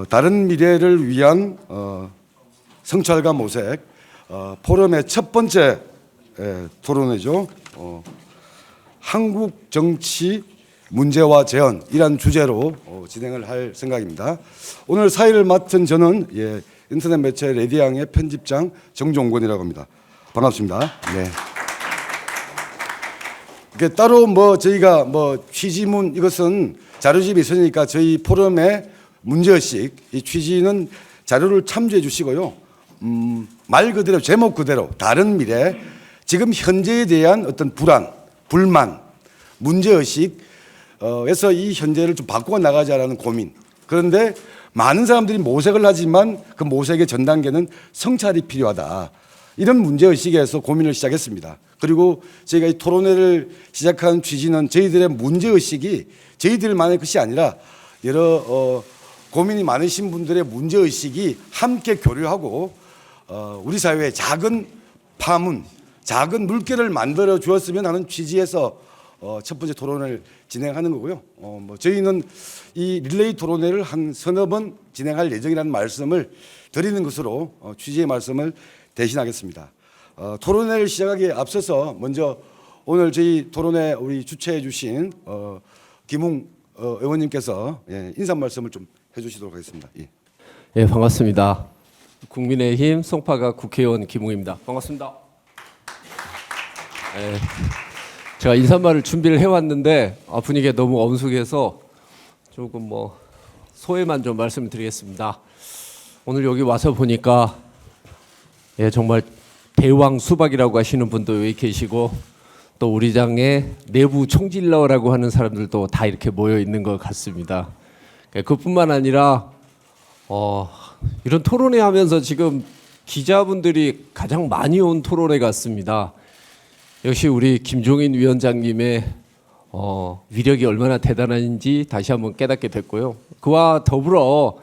다른 미래를 위한 성찰과 모색 포럼의 첫 번째 토론회죠. 한국 정치 문제와 재현이란 주제로 진행을 할 생각입니다. 오늘 사회를 맡은 저는 인터넷 매체 레디앙의 편집장 정종권이라고 합니다. 반갑습니다. 네. 따로 저희가 취지문 이것은 자료집이 있으니까 저희 포럼의 문제의식 이 취지는 자료를 참조해 주시고요. 말 그대로 제목 그대로 다른 미래 지금 현재에 대한 어떤 불안, 불만, 문제의식에서 이 현재를 좀 바꾸어 나가자라는 고민. 그런데 많은 사람들이 모색을 하지만 그 모색의 전 단계는 성찰이 필요하다. 이런 문제의식에서 고민을 시작했습니다. 그리고 저희가 이 토론회를 시작한 취지는 저희들의 문제의식이 저희들만의 것이 아니라 여러 고민이 많으신 분들의 문제의식이 함께 교류하고 우리 사회에 작은 파문, 작은 물결을 만들어 주었으면 하는 취지에서 첫 번째 토론을 진행하는 거고요. 저희는 이 릴레이 토론회를 한 서너 번 진행할 예정이라는 말씀을 드리는 것으로 취지의 말씀을 대신하겠습니다. 토론회를 시작하기에 앞서서 먼저 오늘 저희 토론회 우리 주최해 주신 김웅 의원님께서 인사 말씀을 좀 해주시도록 하겠습니다. 예, 반갑습니다. 국민의힘 송파갑 국회의원 김웅입니다. 반갑습니다. 제가 인사말을 준비를 해왔는데 분위기가 너무 엄숙해서 조금 소회만 좀 말씀을 드리겠습니다. 오늘 여기 와서 보니까 정말 대왕 수박이라고 하시는 분도 여기 계시고 또 우리 당의 내부 총질러라고 하는 사람들도 다 이렇게 모여 있는 것 같습니다. 그뿐만 아니라 이런 토론회 하면서 지금 기자분들이 가장 많이 온 토론회 같습니다. 역시 우리 김종인 위원장님의 위력이 얼마나 대단한지 다시 한번 깨닫게 됐고요. 그와 더불어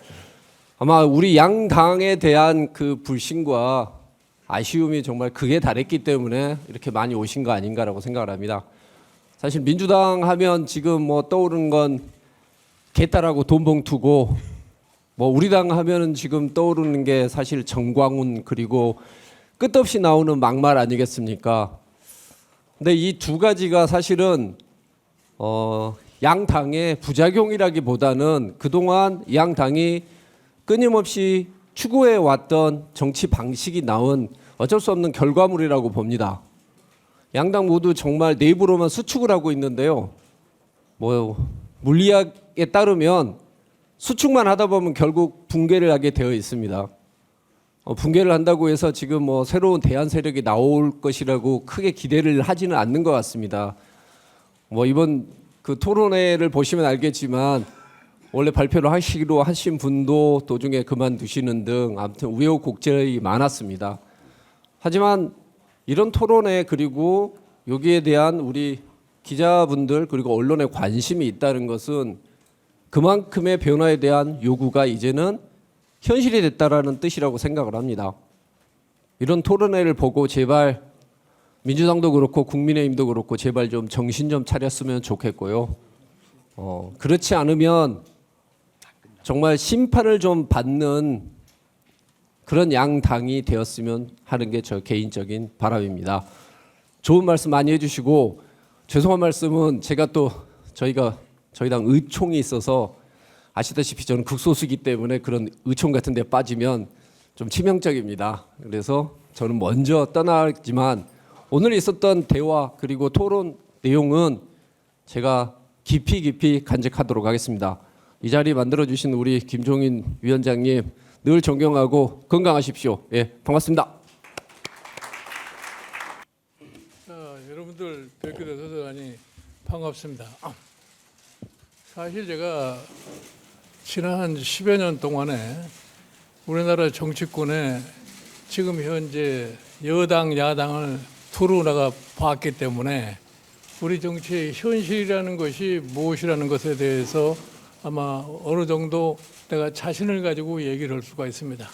아마 우리 양 당에 대한 그 불신과 아쉬움이 정말 극에 달했기 때문에 이렇게 많이 오신 거 아닌가라고 생각을 합니다. 사실 민주당 하면 지금 떠오르는 건 개딸하고 돈봉투고 우리 당 하면은 지금 떠오르는 게 사실 정광훈 그리고 끝없이 나오는 막말 아니겠습니까? 근데 이 두 가지가 사실은 양 당의 부작용이라기보다는 그동안 양 당이 끊임없이 추구해 왔던 정치 방식이 나온 어쩔 수 없는 결과물이라고 봅니다. 양당 모두 정말 내부로만 수축을 하고 있는데요. 물리학에 따르면 수축만 하다 보면 결국 붕괴를 하게 되어 있습니다. 붕괴를 한다고 해서 지금 새로운 대안 세력이 나올 것이라고 크게 기대를 하지는 않는 것 같습니다. 이번 그 토론회를 보시면 알겠지만 원래 발표를 하시기로 하신 분도 도중에 그만두시는 등 아무튼 우여곡절이 많았습니다. 하지만 이런 토론회 그리고 여기에 대한 우리 기자분들 그리고 언론의 관심이 있다는 것은 그만큼의 변화에 대한 요구가 이제는 현실이 됐다라는 뜻이라고 생각을 합니다. 이런 토론회를 보고 제발 민주당도 그렇고 국민의힘도 그렇고 제발 좀 정신 좀 차렸으면 좋겠고요. 그렇지 않으면 정말 심판을 좀 받는 그런 양당이 되었으면 하는 게 저 개인적인 바람입니다. 좋은 말씀 많이 해주시고 죄송한 말씀은 제가 또 저희 당 의총이 있어서 아시다시피 저는 극소수이기 때문에 그런 의총 같은 데 빠지면 좀 치명적입니다. 그래서 저는 먼저 떠나지만 오늘 있었던 대화 그리고 토론 내용은 제가 깊이 간직하도록 하겠습니다. 이 자리 만들어주신 우리 김종인 위원장님 늘 존경하고 건강하십시오. 반갑습니다. 여러분들 뵙게 돼서 대단히 반갑습니다. 사실 제가 지난 한 10여 년 동안에 우리나라 정치권에 지금 현재 여당, 야당을 두루 나가 봤기 때문에 우리 정치의 현실이라는 것이 무엇이라는 것에 대해서 아마 어느 정도 내가 자신을 가지고 얘기를 할 수가 있습니다.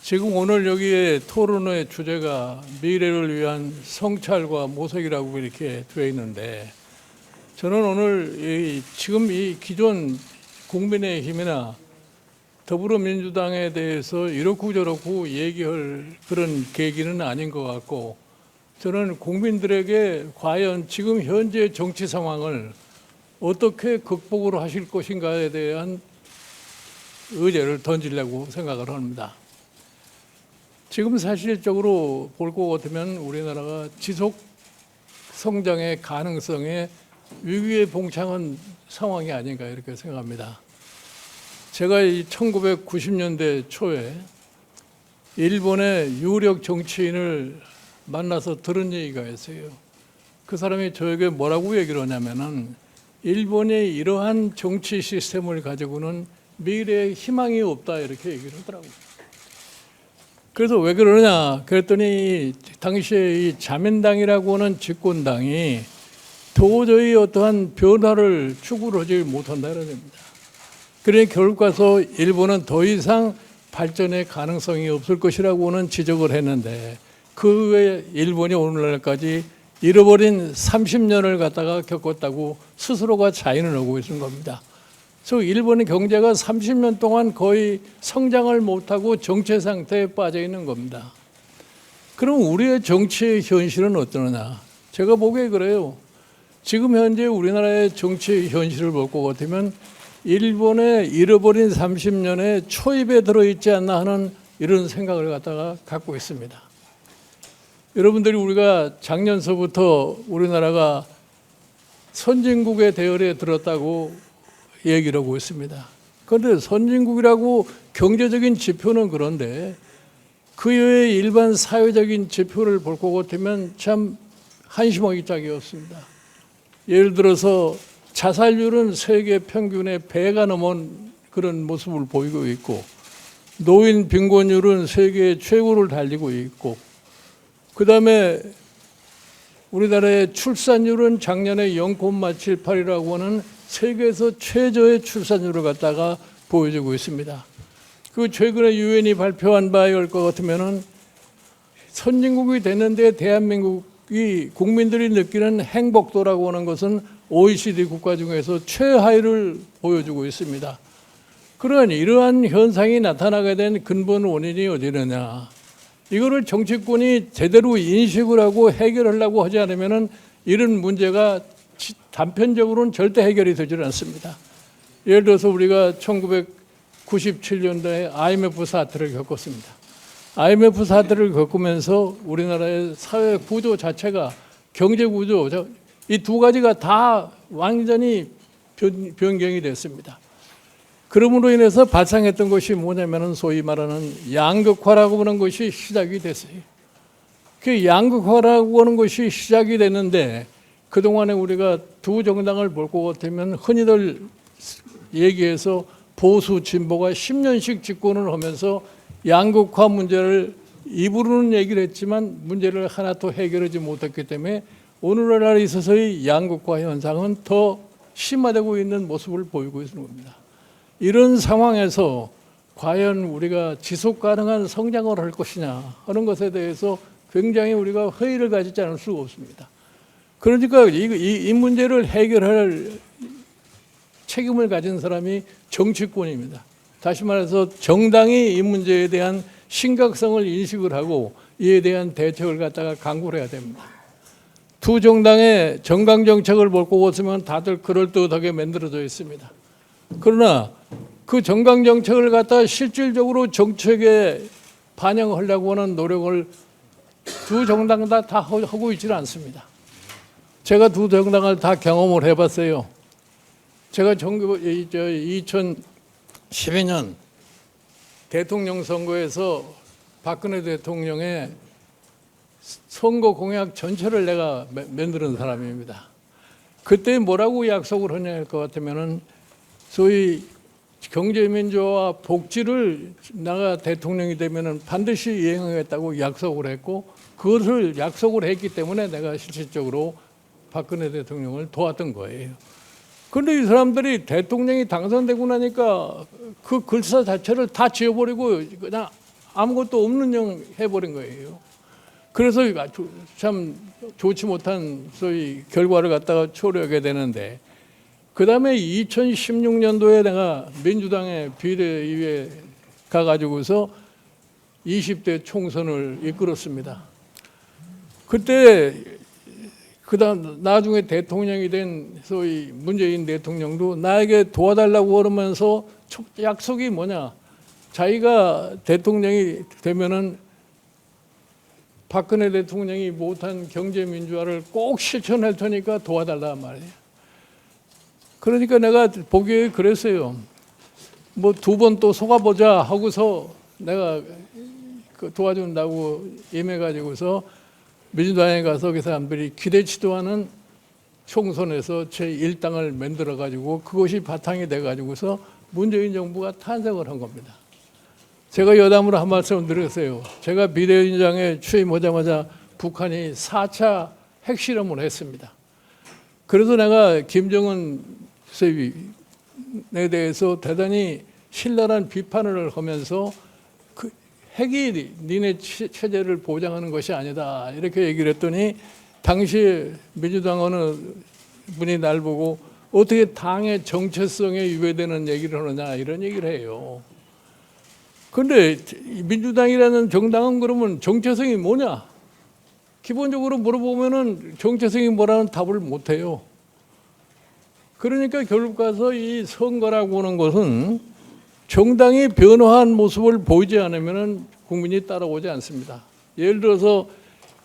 지금 오늘 여기에 토론의 주제가 미래를 위한 성찰과 모색이라고 이렇게 되어 있는데 저는 오늘 지금 이 기존 국민의힘이나 더불어민주당에 대해서 이렇고 저렇고 얘기할 그런 계기는 아닌 것 같고, 저는 국민들에게 과연 지금 현재 정치 상황을 어떻게 극복을 하실 것인가에 대한 의제를 던지려고 생각을 합니다. 지금 사실적으로 볼 것 같으면 우리나라가 지속 성장의 가능성에 위기에 봉착한 상황이 아닌가 이렇게 생각합니다. 제가 이 1990년대 초에 일본의 유력 정치인을 만나서 들은 얘기가 있어요. 그 사람이 저에게 뭐라고 얘기를 하냐면은 일본의 이러한 정치 시스템을 가지고는 미래에 희망이 없다 이렇게 얘기를 하더라고요. 그래서 왜 그러냐 그랬더니 당시에 이 자민당이라고 하는 집권당이 도저히 어떠한 변화를 추구를 하지 못한다 이런 겁니다. 그러니 결국 가서 일본은 더 이상 발전의 가능성이 없을 것이라고는 지적을 했는데 그 후에 일본이 오늘날까지 잃어버린 30년을 갖다가 겪었다고 스스로가 자인을 하고 있는 겁니다. 그래서 일본의 경제가 30년 동안 거의 성장을 못하고 정체 상태에 빠져 있는 겁니다. 그럼 우리의 정치의 현실은 어떠느냐? 제가 보기에 그래요. 지금 현재 우리나라의 정치의 현실을 볼 것 같으면 일본의 잃어버린 30년의 초입에 들어있지 않나 하는 이런 생각을 갖다가 갖고 있습니다. 여러분들이 우리가 작년서부터 우리나라가 선진국의 대열에 들었다고 얘기를 하고 있습니다. 그런데 선진국이라고 경제적인 지표는 그런데 그 외의 일반 사회적인 지표를 볼 것 같으면 참 한심하기 짝이 없습니다. 예를 들어서 자살률은 세계 평균의 배가 넘은 그런 모습을 보이고 있고 노인 빈곤율은 세계 최고를 달리고 있고 그다음에 우리나라의 출산율은 작년에 0.78이라고 하는 세계에서 최저의 출산율을 갖다가 보여주고 있습니다. 그 최근에 유엔이 발표한 바에 올 것 같으면은 선진국이 됐는데 대한민국이 국민들이 느끼는 행복도라고 하는 것은 OECD 국가 중에서 최하위를 보여주고 있습니다. 그러니 이러한 현상이 나타나게 된 근본 원인이 어디느냐? 이거를 정치권이 제대로 인식을 하고 해결하려고 하지 않으면은 이런 문제가 단편적으로는 절대 해결이 되질 않습니다. 예를 들어서 우리가 1997년도에 IMF 사태를 겪었습니다. IMF 사태를 겪으면서 우리나라의 사회 구조 자체가 경제 구조 이 두 가지가 다 완전히 변경이 됐습니다. 그러므로 인해서 발생했던 것이 뭐냐면은 소위 말하는 양극화라고 하는 것이 시작이 됐어요. 그 양극화라고 하는 것이 시작이 됐는데 그동안에 우리가 두 정당을 볼 것 같으면 흔히들 얘기해서 보수 진보가 10년씩 집권을 하면서 양극화 문제를 입으로는 얘기를 했지만 문제를 하나도 해결하지 못했기 때문에 오늘날에 있어서의 양극화 현상은 더 심화되고 있는 모습을 보이고 있는 겁니다. 이런 상황에서 과연 우리가 지속 가능한 성장을 할 것이냐 하는 것에 대해서 굉장히 우리가 회의를 가지지 않을 수가 없습니다. 그러니까 이 문제를 해결할 책임을 가진 사람이 정치권입니다. 다시 말해서 정당이 이 문제에 대한 심각성을 인식을 하고 이에 대한 대책을 갖다가 강구를 해야 됩니다. 두 정당의 정강 정책을 볼 것 같으면 다들 그럴듯하게 만들어져 있습니다. 그러나 그 정강 정책을 갖다가 실질적으로 정책에 반영하려고 하는 노력을 두 정당 다 하고 있지는 않습니다. 제가 두 정당을 다 경험을 해봤어요. 제가 2012년 대통령 선거에서 박근혜 대통령의 선거 공약 전체를 내가 만드는 사람입니다. 그때 뭐라고 약속을 하냐 할 것 같으면은 소위 경제민주화 복지를 내가 대통령이 되면은 반드시 이행하겠다고 약속을 했고 그것을 약속을 했기 때문에 내가 실질적으로 박근혜 대통령을 도왔던 거예요. 그런데 이 사람들이 대통령이 당선되고 나니까 그 글사 자체를 다 지워버리고 그냥 아무것도 없는 영 해버린 거예요. 그래서 참 좋지 못한 소위 결과를 갖다가 초래하게 되는데 그다음에 2016년도에 내가 민주당의 비대위에 가가지고서 20대 총선을 이끌었습니다. 그때 그다음 나중에 대통령이 된 소위 문재인 대통령도 나에게 도와달라고 그러면서 약속이 뭐냐? 자기가 대통령이 되면은 박근혜 대통령이 못한 경제 민주화를 꼭 실천할 테니까 도와달라 말이에요. 그러니까 내가 보기에 그랬어요. 뭐 2번 또 속아보자 하고서 내가 그 도와준다고 임해가지고서 민주당에 가서 그 사람들이 기대치도 않은 총선에서 제1당을 만들어가지고 그것이 바탕이 돼가지고서 문재인 정부가 탄생을 한 겁니다. 제가 여담으로 한 말씀 드렸어요. 제가 비대위원장에 취임하자마자 북한이 4차 핵실험을 했습니다. 그래서 내가 김정은에 대해서 대단히 신랄한 비판을 하면서 그 핵이 니네 체제를 보장하는 것이 아니다 이렇게 얘기를 했더니 당시 민주당 어느 분이 날 보고 어떻게 당의 정체성에 위배되는 얘기를 하느냐 이런 얘기를 해요. 그런데 민주당이라는 정당은 그러면 정체성이 뭐냐? 기본적으로 물어보면은 정체성이 뭐라는 답을 못 해요. 그러니까 결국 가서 이 선거라고 하는 것은 정당이 변화한 모습을 보이지 않으면은 국민이 따라오지 않습니다. 예를 들어서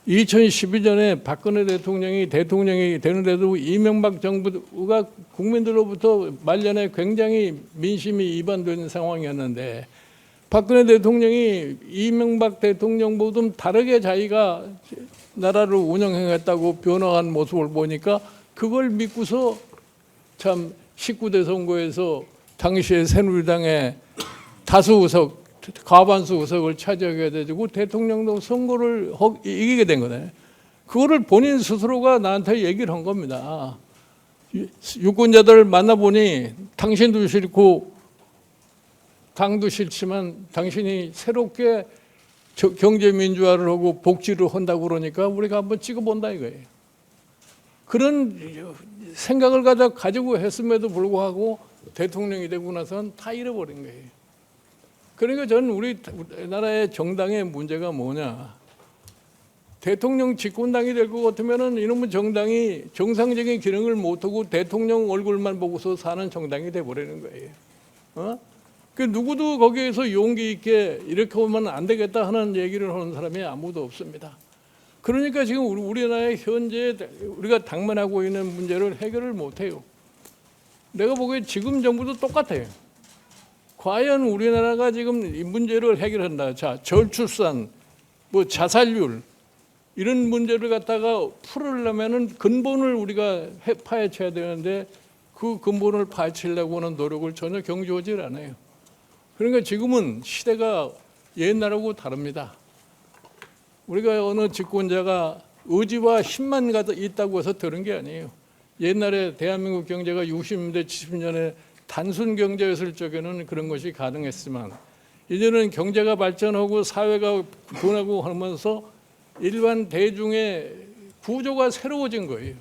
2012년에 박근혜 대통령이 되는데도 이명박 정부가 국민들로부터 말년에 굉장히 민심이 이반되는 상황이었는데 박근혜 대통령이 이명박 대통령보다 다르게 자기가 나라를 운영했다고 변화한 모습을 보니까 그걸 믿고서 참 19대 선거에서 당시에 새누리당의 다수 의석, 과반수 의석을 차지하게 되고 대통령도 선거를 이기게 된 거네. 그거를 본인 스스로가 나한테 얘기를 한 겁니다. 유권자들을 만나보니 당신도 싫고 당도 싫지만 당신이 새롭게 경제 민주화를 하고 복지를 한다고 그러니까 우리가 한번 찍어본다 이거예요. 그런 생각을 가지고 했음에도 불구하고 대통령이 되고 나서는 다 잃어버린 거예요. 그러니까 저는 우리나라의 정당의 문제가 뭐냐. 대통령 집권당이 될 것 같으면은 이놈의 정당이 정상적인 기능을 못하고 대통령 얼굴만 보고서 사는 정당이 돼버리는 거예요. 그 누구도 거기에서 용기 있게 이렇게 하면 안 되겠다 하는 얘기를 하는 사람이 아무도 없습니다. 그러니까 지금 우리나라의 현재 우리가 당면하고 있는 문제를 해결을 못해요. 내가 보기에 지금 정부도 똑같아요. 과연 우리나라가 지금 이 문제를 해결한다. 자, 저출산, 뭐 자살률 이런 문제를 갖다가 풀으려면은 근본을 우리가 파헤쳐야 되는데 그 근본을 파헤치려고 하는 노력을 전혀 경주하지 않아요. 그러니까 지금은 시대가 옛날하고 다릅니다. 우리가 어느 집권자가 의지와 힘만 있다고 해서 되는 게 아니에요. 옛날에 대한민국 경제가 60년대, 70년에 단순 경제였을 적에는 그런 것이 가능했지만 이제는 경제가 발전하고 사회가 변하고 하면서 일반 대중의 구조가 새로워진 거예요.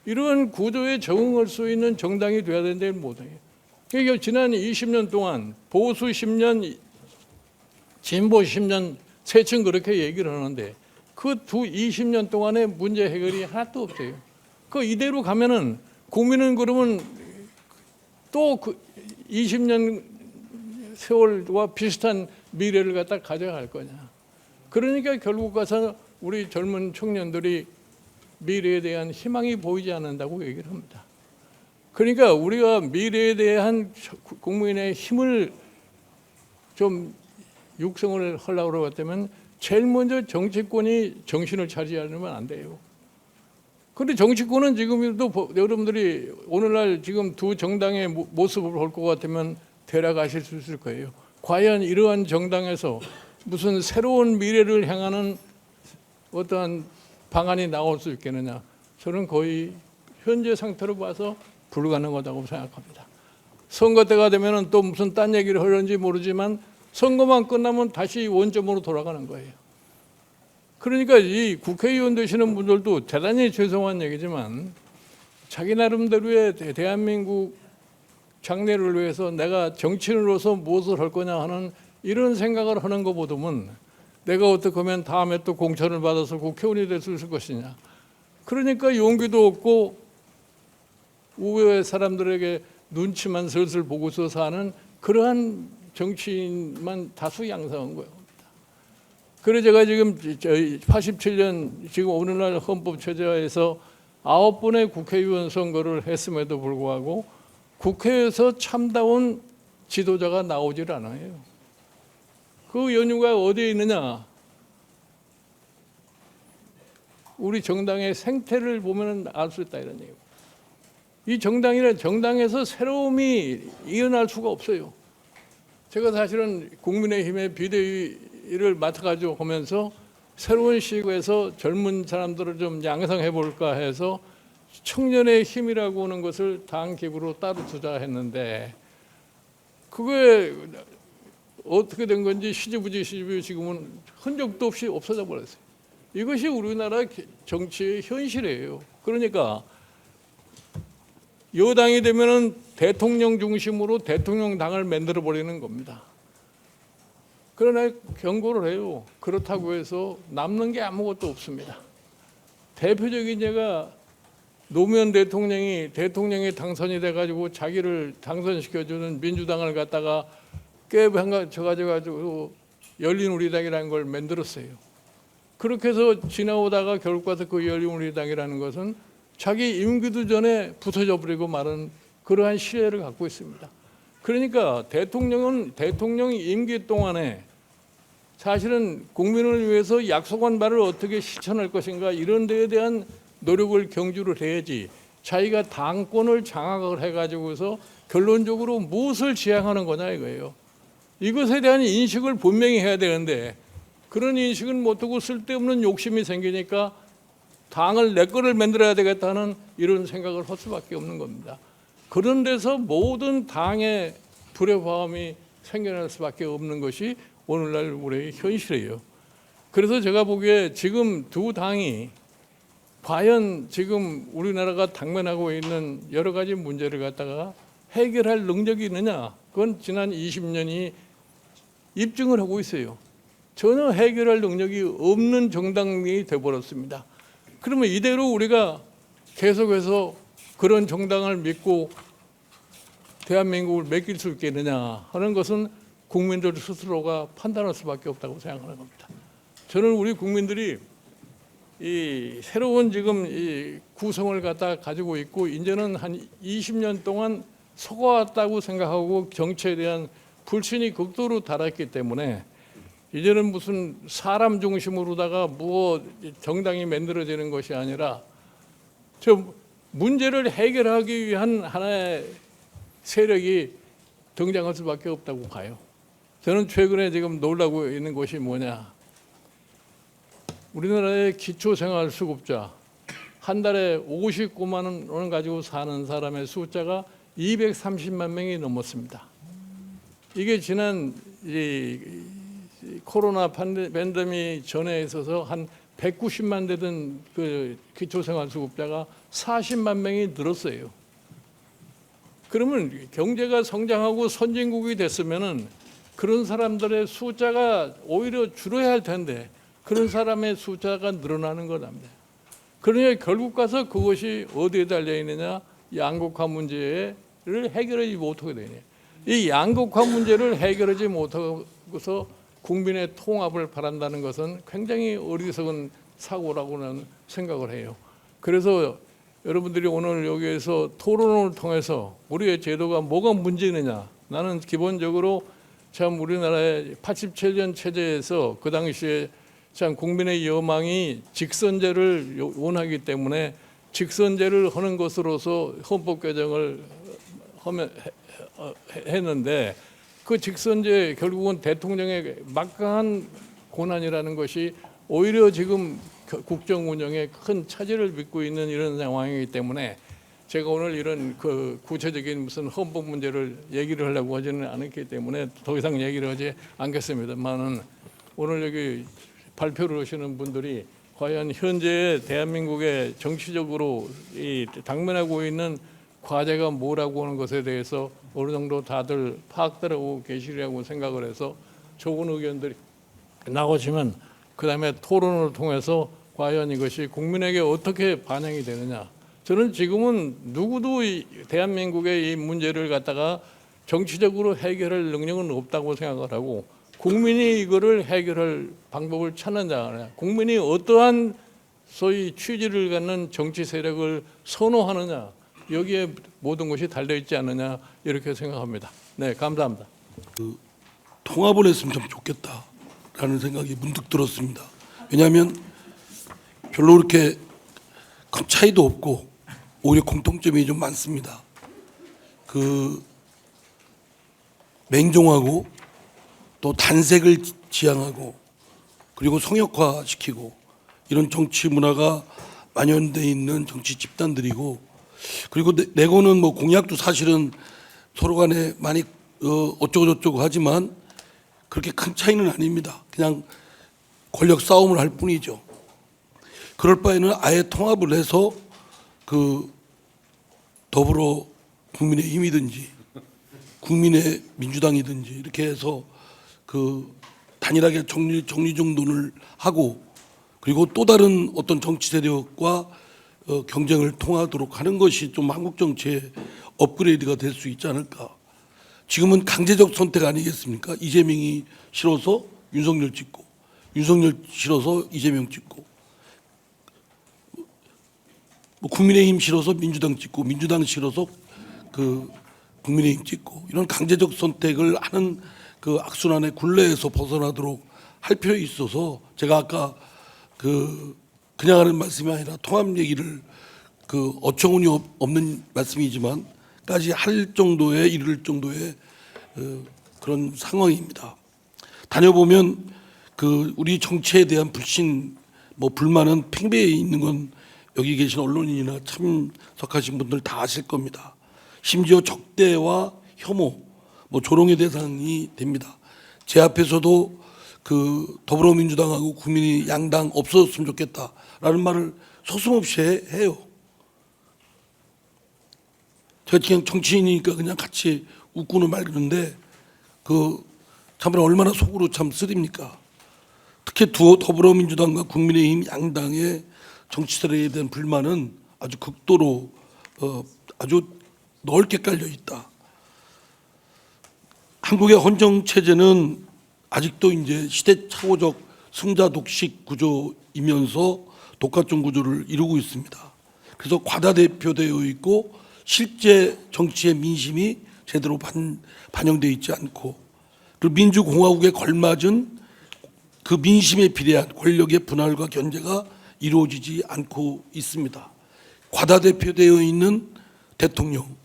이런 구조에 적응할 수 있는 정당이 돼야 되는데 못해요. 그러니까 지난 20년 동안 보수 10년, 진보 10년 세층 그렇게 얘기를 하는데 그 20년 동안의 문제 해결이 하나도 없어요. 그 이대로 가면은 국민은 그러면 또 그 20년 세월과 비슷한 미래를 갖다 가져갈 거냐. 그러니까 결국 가서 우리 젊은 청년들이 미래에 대한 희망이 보이지 않는다고 얘기를 합니다. 그러니까 우리가 미래에 대한 국민의 힘을 좀 육성을 하려고 그러면 제일 먼저 정치권이 정신을 차리지 않으면 안 돼요. 그런데 정치권은 지금도 여러분들이 오늘날 지금 두 정당의 모습을 볼 것 같으면 되라가실 수 있을 거예요. 과연 이러한 정당에서 무슨 새로운 미래를 향하는 어떠한 방안이 나올 수 있겠느냐. 저는 거의 현재 상태로 봐서 불가능하다고 생각합니다. 선거 때가 되면 또 무슨 딴 얘기를 하려는지 모르지만 선거만 끝나면 다시 원점으로 돌아가는 거예요. 그러니까 이 국회의원 되시는 분들도 대단히 죄송한 얘기지만 자기 나름대로의 대한민국 장래를 위해서 내가 정치인으로서 무엇을 할 거냐 하는 이런 생각을 하는 것보다는 내가 어떻게 하면 다음에 또 공천을 받아서 국회의원이 될 수 있을 것이냐. 그러니까 용기도 없고 우외의 사람들에게 눈치만 슬슬 보고서 사는 그러한 정치인만 다수 양성한 거예요. 그래서 제가 지금 87년 지금 오늘날 헌법체제에서 9번의 국회의원 선거를 했음에도 불구하고 국회에서 참다운 지도자가 나오질 않아요. 그 연유가 어디에 있느냐? 우리 정당의 생태를 보면 알 수 있다 이런 얘기고. 이 정당에서 새로움이 일어날 수가 없어요. 제가 사실은 국민의힘의 비대위를 맡아가지고 하면서 새로운 시국에서 젊은 사람들을 좀 양성해 볼까 해서 청년의 힘이라고 하는 것을 당 기부로 따로 투자했는데 그게 어떻게 된 건지 시지부지 지금은 흔적도 없이 없어져 버렸어요. 이것이 우리나라 정치의 현실이에요. 그러니까 여당이 되면은 대통령 중심으로 대통령당을 만들어 버리는 겁니다. 그러나 경고를 해요. 그렇다고 해서 남는 게 아무것도 없습니다. 대표적인 예가 노무현 대통령이 당선이 돼가지고 자기를 당선시켜주는 민주당을 갖다가 깨부쳐가지고 열린우리당이라는 걸 만들었어요. 그렇게 해서 지나오다가 결국 가서 그 열린우리당이라는 것은 자기 임기도 전에 부서져 버리고 말은 그러한 시혜를 갖고 있습니다. 그러니까 대통령 임기 동안에 사실은 국민을 위해서 약속한 바를 어떻게 실천할 것인가 이런 데에 대한 노력을 경주를 해야지 자기가 당권을 장악을 해가지고서 결론적으로 무엇을 지향하는 거냐 이거예요. 이것에 대한 인식을 분명히 해야 되는데 그런 인식은 못하고 쓸데없는 욕심이 생기니까 당을 내 거를 만들어야 되겠다는 이런 생각을 할 수밖에 없는 겁니다. 그런 데서 모든 당의 불협화음이 생겨날 수밖에 없는 것이 오늘날 우리의 현실이에요. 그래서 제가 보기에 지금 두 당이 과연 지금 우리나라가 당면하고 있는 여러 가지 문제를 갖다가 해결할 능력이 있느냐? 그건 지난 20년이 입증을 하고 있어요. 전혀 해결할 능력이 없는 정당이 되어버렸습니다. 그러면 이대로 우리가 계속해서 그런 정당을 믿고 대한민국을 맡길 수 있겠느냐 하는 것은 국민들 스스로가 판단할 수밖에 없다고 생각하는 겁니다. 저는 우리 국민들이 이 새로운 지금 이 구성을 갖다 가지고 있고 이제는 한 20년 동안 속아왔다고 생각하고 정치에 대한 불신이 극도로 달했기 때문에 이제는 무슨 사람 중심으로다가 정당이 만들어지는 것이 아니라 저 문제를 해결하기 위한 하나의 세력이 등장할 수밖에 없다고 봐요. 저는 최근에 지금 놀라고 있는 것이 뭐냐. 우리나라의 기초생활수급자 한 달에 59만 원을 가지고 사는 사람의 숫자가 230만 명이 넘었습니다. 이게 지난 코로나 팬데믹 전에 있어서 한 190만 되던 그 기초생활수급자가 40만 명이 늘었어요. 그러면 경제가 성장하고 선진국이 됐으면은 그런 사람들의 숫자가 오히려 줄어야 할 텐데 그런 사람의 숫자가 늘어나는 거랍니다. 그러니까 결국 가서 그것이 어디에 달려 있느냐? 양극화 문제를 해결하지 못하게 되냐. 이 양극화 문제를 해결하지 못하고서 국민의 통합을 바란다는 것은 굉장히 어리석은 사고라고는 생각을 해요. 그래서 여러분들이 오늘 여기에서 토론을 통해서 우리의 제도가 뭐가 문제 있느냐. 나는 기본적으로 참 우리나라의 87년 체제에서 그 당시에 참 국민의 여망이 직선제를 원하기 때문에 직선제를 하는 것으로서 헌법 개정을 했는데 그 직선제 결국은 대통령의 막강한 권한이라는 것이 오히려 지금 국정 운영에 큰 차질을 빚고 있는 이런 상황이기 때문에 제가 오늘 이런 그 구체적인 무슨 헌법 문제를 얘기를 하려고 하지는 않았기 때문에 더 이상 얘기를 하지 않겠습니다만은 오늘 여기 발표를 하시는 분들이 과연 현재 대한민국의 정치적으로 이 당면하고 있는 과제가 뭐라고 하는 것에 대해서 어느 정도 다들 파악들 하고 계시리라고 생각을 해서 좋은 의견들이 나오시면 그다음에 토론을 통해서 과연 이것이 국민에게 어떻게 반영이 되느냐. 저는 지금은 누구도 이 대한민국의 이 문제를 갖다가 정치적으로 해결할 능력은 없다고 생각을 하고 국민이 이거를 해결할 방법을 찾느냐, 국민이 어떠한 소위 취지를 갖는 정치 세력을 선호하느냐, 여기에 모든 것이 달려 있지 않느냐 이렇게 생각합니다. 네, 감사합니다. 통합을 했으면 참 좋겠다라는 생각이 문득 들었습니다. 왜냐하면 별로 그렇게 큰 차이도 없고 오히려 공통점이 좀 많습니다. 맹종하고 또 단색을 지향하고 그리고 성역화시키고 이런 정치 문화가 만연돼 있는 정치 집단들이고, 그리고 내고는 뭐 공약도 사실은 서로 간에 많이 어쩌고저쩌고 하지만 그렇게 큰 차이는 아닙니다. 그냥 권력 싸움을 할 뿐이죠. 그럴 바에는 아예 통합을 해서 더불어 국민의힘이든지 국민의 민주당이든지 이렇게 해서 단일하게 정리정돈을 하고, 그리고 또 다른 어떤 정치 세력과 경쟁을 통하도록 하는 것이 좀 한국 정치의 업그레이드가 될 수 있지 않을까. 지금은 강제적 선택 아니겠습니까? 이재명이 싫어서 윤석열 찍고, 윤석열 싫어서 이재명 찍고, 뭐 국민의힘 싫어서 민주당 찍고, 민주당 싫어서 국민의힘 찍고, 이런 강제적 선택을 하는 악순환의 굴레에서 벗어나도록 할 필요 있어서 제가 아까 그냥 하는 말씀이 아니라 통합 얘기를 어처구니 없는 말씀이지만까지 할 정도에 이를 정도의 그런 상황입니다. 다녀보면 우리 정치에 대한 불신, 불만은 팽배해 있는 건 여기 계신 언론인이나 참석하신 분들 다 아실 겁니다. 심지어 적대와 혐오, 조롱의 대상이 됩니다. 제 앞에서도 더불어민주당하고 국민이 양당 없어졌으면 좋겠다라는 말을 서슴없이 해요. 제가 그냥 정치인이니까 그냥 같이 웃고는 말그는데 참으로 얼마나 속으로 참 쓰립니까? 특히 더불어민주당과 국민의힘 양당의 정치 세력에 대한 불만은 아주 극도로 아주 넓게 깔려 있다. 한국의 헌정 체제는 아직도 이제 시대착오적 승자 독식 구조이면서 독과점 구조를 이루고 있습니다. 그래서 과다대표되어 있고 실제 정치의 민심이 제대로 반영되어 있지 않고, 그리고 민주공화국에 걸맞은 그 민심에 비례한 권력의 분할과 견제가 이루어지지 않고 있습니다. 과다대표되어 있는 대통령,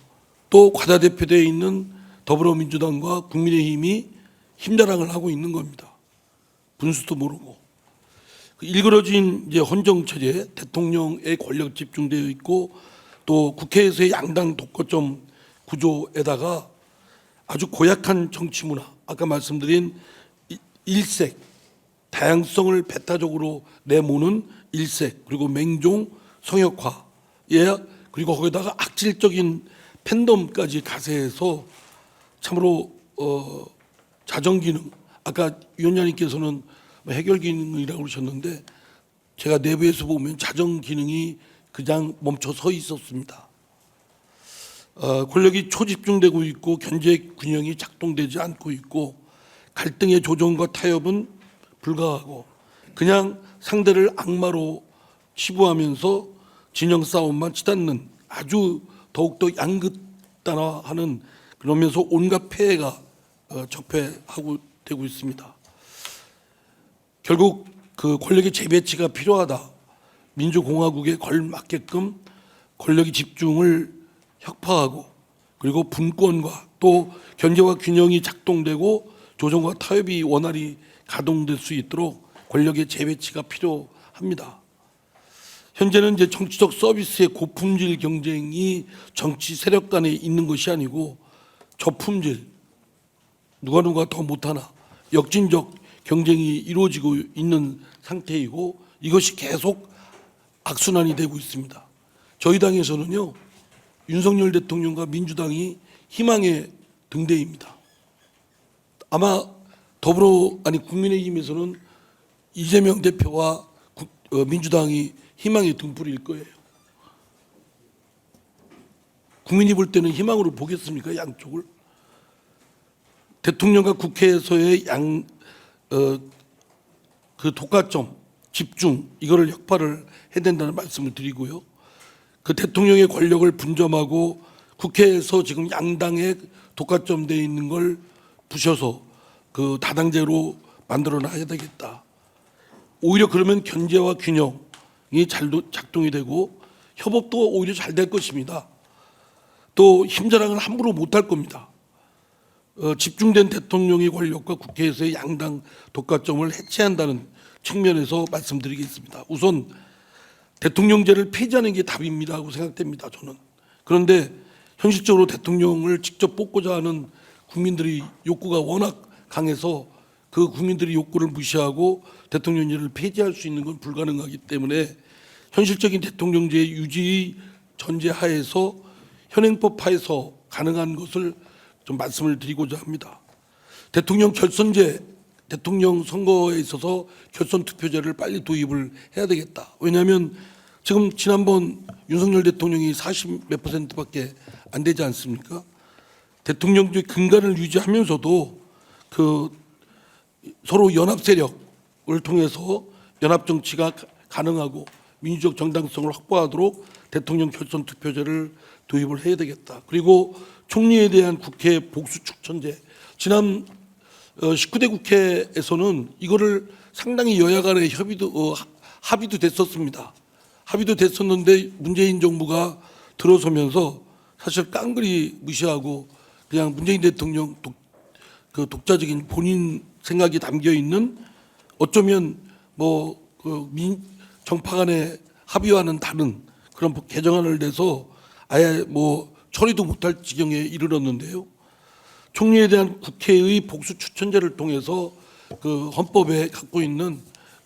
또 과다대표되어 있는 더불어민주당과 국민의힘이 힘자랑을 하고 있는 겁니다. 분수도 모르고. 일그러진 이제 헌정체제, 대통령의 권력 집중되어 있고 또 국회에서의 양당 독과점 구조에다가 아주 고약한 정치 문화, 아까 말씀드린 일색, 다양성을 배타적으로 내모는 일색, 그리고 맹종, 성역화, 그리고 거기다가 악질적인 팬덤까지 가세해서 참으로 자정기능, 아까 위원장님께서는 해결기능이라고 그러셨는데 제가 내부에서 보면 자정기능이 그냥 멈춰 서 있었습니다. 권력이 초집중되고 있고 견제 균형이 작동되지 않고 있고 갈등의 조정과 타협은 불가하고 그냥 상대를 악마로 치부하면서 진영 싸움만 치닫는 아주 더욱더 양극단화하는, 그러면서 온갖 폐해가 적폐하고 되고 있습니다. 결국 권력의 재배치가 필요하다. 민주공화국에 걸맞게끔 권력의 집중을 혁파하고, 그리고 분권과 또 견제와 균형이 작동되고 조정과 타협이 원활히 가동될 수 있도록 권력의 재배치가 필요합니다. 현재는 이제 정치적 서비스의 고품질 경쟁이 정치 세력 간에 있는 것이 아니고 저품질, 누가 더 못하나 역진적 경쟁이 이루어지고 있는 상태이고, 이것이 계속 악순환이 되고 있습니다. 저희 당에서는요, 윤석열 대통령과 민주당이 희망의 등대입니다. 아마 국민의힘에서는 이재명 대표와 민주당이 희망의 등불일 거예요. 국민이 볼 때는 희망으로 보겠습니까? 양쪽을. 대통령과 국회에서의 그 독과점, 집중, 이거를 혁파를 해야 된다는 말씀을 드리고요. 그 대통령의 권력을 분점하고 국회에서 지금 양당의 독과점되어 있는 걸 부셔서 그 다당제로 만들어 놔야 되겠다. 오히려 그러면 견제와 균형이 잘 작동이 되고 협업도 오히려 잘 될 것입니다. 또 힘자랑은 함부로 못할 겁니다. 집중된 대통령의 권력과 국회에서의 양당 독과점을 해체한다는 측면에서 말씀드리겠습니다. 우선 대통령제를 폐지하는 게 답입니다고 생각됩니다. 저는. 그런데 현실적으로 대통령을 직접 뽑고자 하는 국민들의 욕구가 워낙 강해서 그 국민들의 욕구를 무시하고 대통령제를 폐지할 수 있는 건 불가능하기 때문에 현실적인 대통령제 유지의 전제하에서 현행법 하에서 가능한 것을 좀 말씀을 드리고자 합니다. 대통령 결선제, 대통령 선거에 있어서 결선 투표제를 빨리 도입을 해야 되겠다. 왜냐하면 지금 지난번 윤석열 대통령이 40몇 %밖에 안 되지 않습니까? 대통령제 근간을 유지하면서도 그 서로 연합 세력을 통해서 연합 정치가 가능하고 민주적 정당성을 확보하도록 대통령 결선 투표제를 도입을 해야 되겠다. 그리고 총리에 대한 국회 복수 추천제, 지난 19대 국회에서는 이거를 상당히 여야 간의 합의도 됐었습니다. 합의도 됐었는데 문재인 정부가 들어서면서 사실 깡그리 무시하고 그냥 문재인 대통령 독자적인 본인 생각이 담겨 있는, 어쩌면 정파 간의 합의와는 다른 그런 개정안을 내서 아예 처리도 못할 지경에 이르렀는데요. 총리에 대한 국회의 복수 추천제를 통해서 그 헌법에 갖고 있는